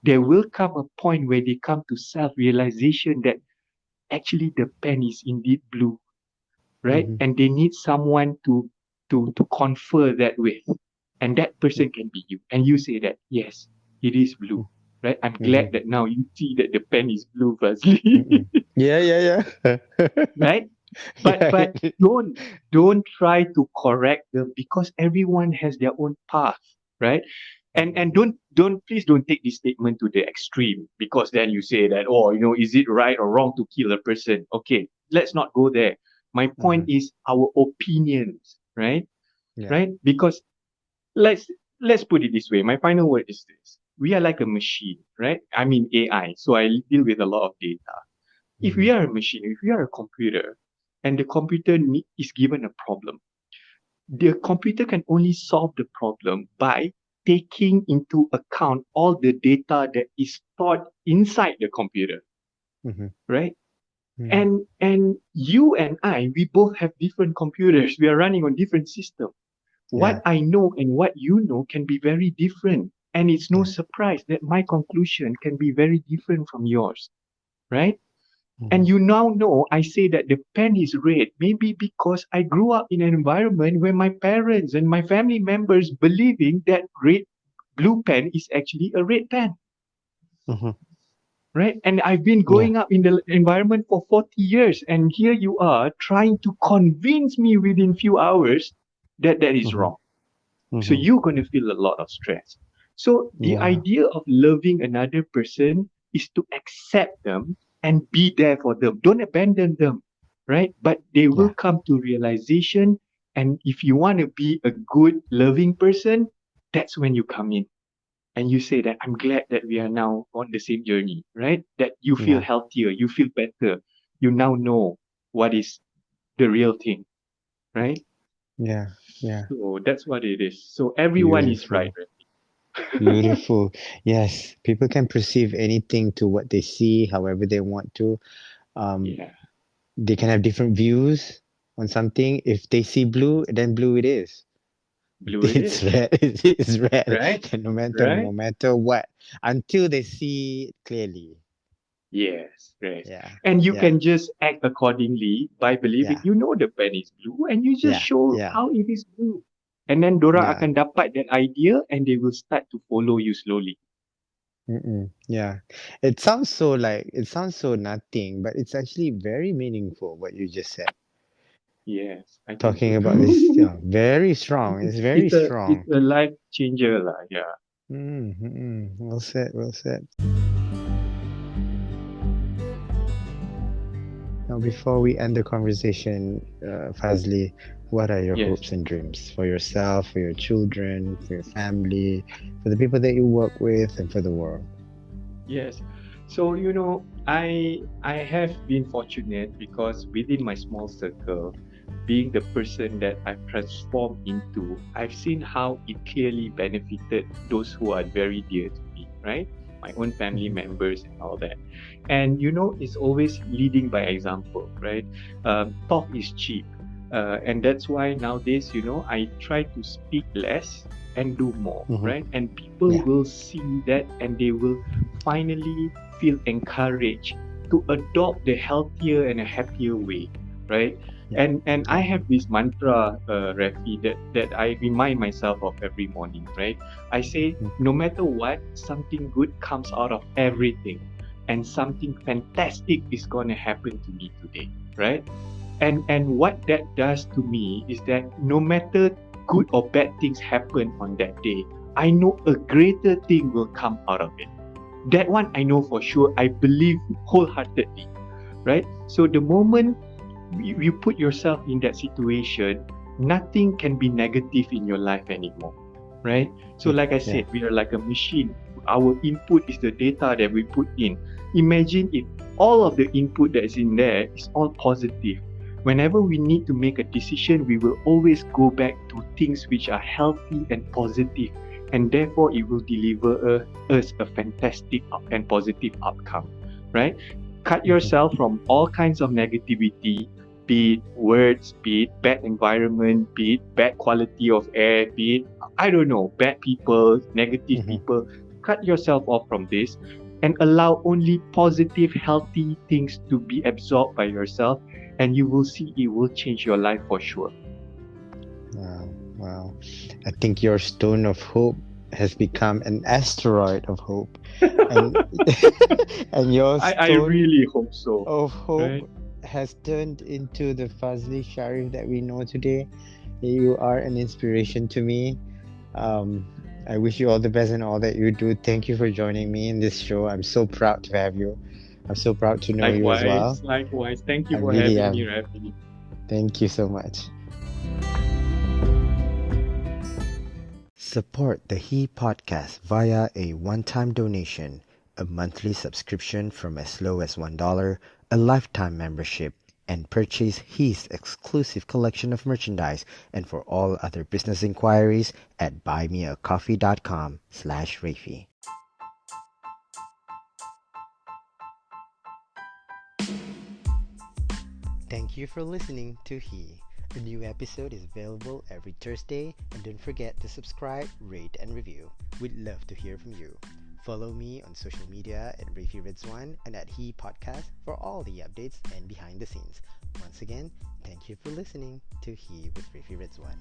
There will come a point where they come to self-realization that actually the pen is indeed blue, right? Mhm. And they need someone to confer that with. And that person can be you. And you say that, yes, it is blue. Right? I'm glad Mhm. that now you see that the pen is blue, Fazli. Mhm. Yeah, yeah, yeah. Right? But Yeah. don't try to correct them because everyone has their own path, right? And Mhm. don't please don't take this statement to the extreme because then you say that, oh, is it right or wrong to kill a person? Okay, let's not go there. My point Mhm. is our opinions, right? Yeah. Right? Because let's let's put it this way. My final word is this. We are like a machine, right? I mean AI. So I deal with a lot of data. If we Mhm. are a machine, if we are a computer, and the computer is given a problem, the computer can only solve the problem by taking into account all the data that is stored inside the computer, Mhm. right? Mhm. And you and I, we both have different computers. We are running on different systems. What Yeah. I know and what you know can be very different. And it's no Yeah. surprise that my conclusion can be very different from yours, right? And Mhm. you now know I say that the pen is red, maybe because I grew up in an environment where my parents and my family members believing that blue pen is actually a red pen, Mhm. right? And I've been Yeah. growing up in the environment for 40 years, and here you are trying to convince me within few hours that that is Mhm. wrong. So Mhm. you're going to feel a lot of stress. So the Yeah. idea of loving another person is to accept them and be there for them. Don't abandon them, right? But they will Yeah. come to realization. And if you want to be a good, loving person, that's when you come in and you say that I'm glad that we are now on the same journey, right? That you feel Yeah. healthier, you feel better. You now know what is the real thing, right? Yeah. Yeah. So that's what it is. So everyone is right, Beautiful. right? Beautiful. Yes. People can perceive anything to what they see, however they want to. Um, Yeah, they can have different views on something. If they see blue, then blue it is. blue it It's is, red. It's red. right? And no Right? matter what, until they see it clearly. Yes, right. Yeah. And you Yeah. can just act accordingly by believing Yeah. you know the pen is blue and you just Yeah. show Yeah. how it is blue. And then Dora Yeah. akan dapat that idea and they will start to follow you slowly. Mm-mm. Yeah. It sounds so nothing, but it's actually very meaningful what you just said. Yes, I think so Talking about this, too. very strong. It's very It's strong. a life changer lah. Yeah. Mm-mm. Well said. Well said. Now, before we end the conversation, Fazli, what are your Yes. hopes and dreams for yourself, for your children, for your family, for the people that you work with, and for the world? Yes. So, I have been fortunate because within my small circle, being the person that I've transformed into, I've seen how it clearly benefited those who are very dear to me, right? My own family Mhm. members and all that. And, it's always leading by example, right? Talk is cheap. And that's why nowadays, I try to speak less and do more, Mhm. right? And people Yeah. will see that and they will finally feel encouraged to adopt the healthier and a happier way, right? Yeah. And I Yeah. have this mantra, Rafi, that I remind myself of every morning, right? I say, Mhm. no matter what, something good comes out of everything, and something fantastic is going to happen to me today, right? And what that does to me is that no matter good or bad things happen on that day, I know a greater thing will come out of it. That one I know for sure. I believe wholeheartedly, right? So the moment you put yourself in that situation, nothing can be negative in your life anymore, right? So, like I Yeah. said, we are like a machine. Our input is the data that we put in. Imagine if all of the input that is in there is all positive. Whenever we need to make a decision, we will always go back to things which are healthy and positive, and therefore it will deliver us a fantastic and positive outcome, right? Cut Mhm. yourself from all kinds of negativity, be it words, be it bad environment, be it bad quality of air, be it, I don't know, bad people, negative Mhm. people. Cut yourself off from this and allow only positive, healthy things to be absorbed by yourself, and you will see it will change your life for sure. Wow, wow. I think your stone of hope has become an asteroid of hope. And and your I stone really hope so, of hope right? has turned into the Fadzli Sharif that we know today. You are an inspiration to me. Um, I wish you all the best in all that you do. Thank you for joining me in this show. I'm so proud to have you. I'm so proud to know you as well. Likewise, likewise. Thank I you for really having me, am. Rafi. Thank you so much. Support the He podcast via a one-time donation, a monthly subscription from as low as $1, a lifetime membership, and purchase He's exclusive collection of merchandise. And for all other business inquiries at buymeacoffee.com/Rafi. Thank you for listening to He. A new episode is available every Thursday, and don't forget to subscribe, rate, and review. We'd love to hear from you. Follow me on social media at Rafi Rizwan and at He Podcast for all the updates and behind the scenes. Once again, thank you for listening to He with Rafi Rizwan.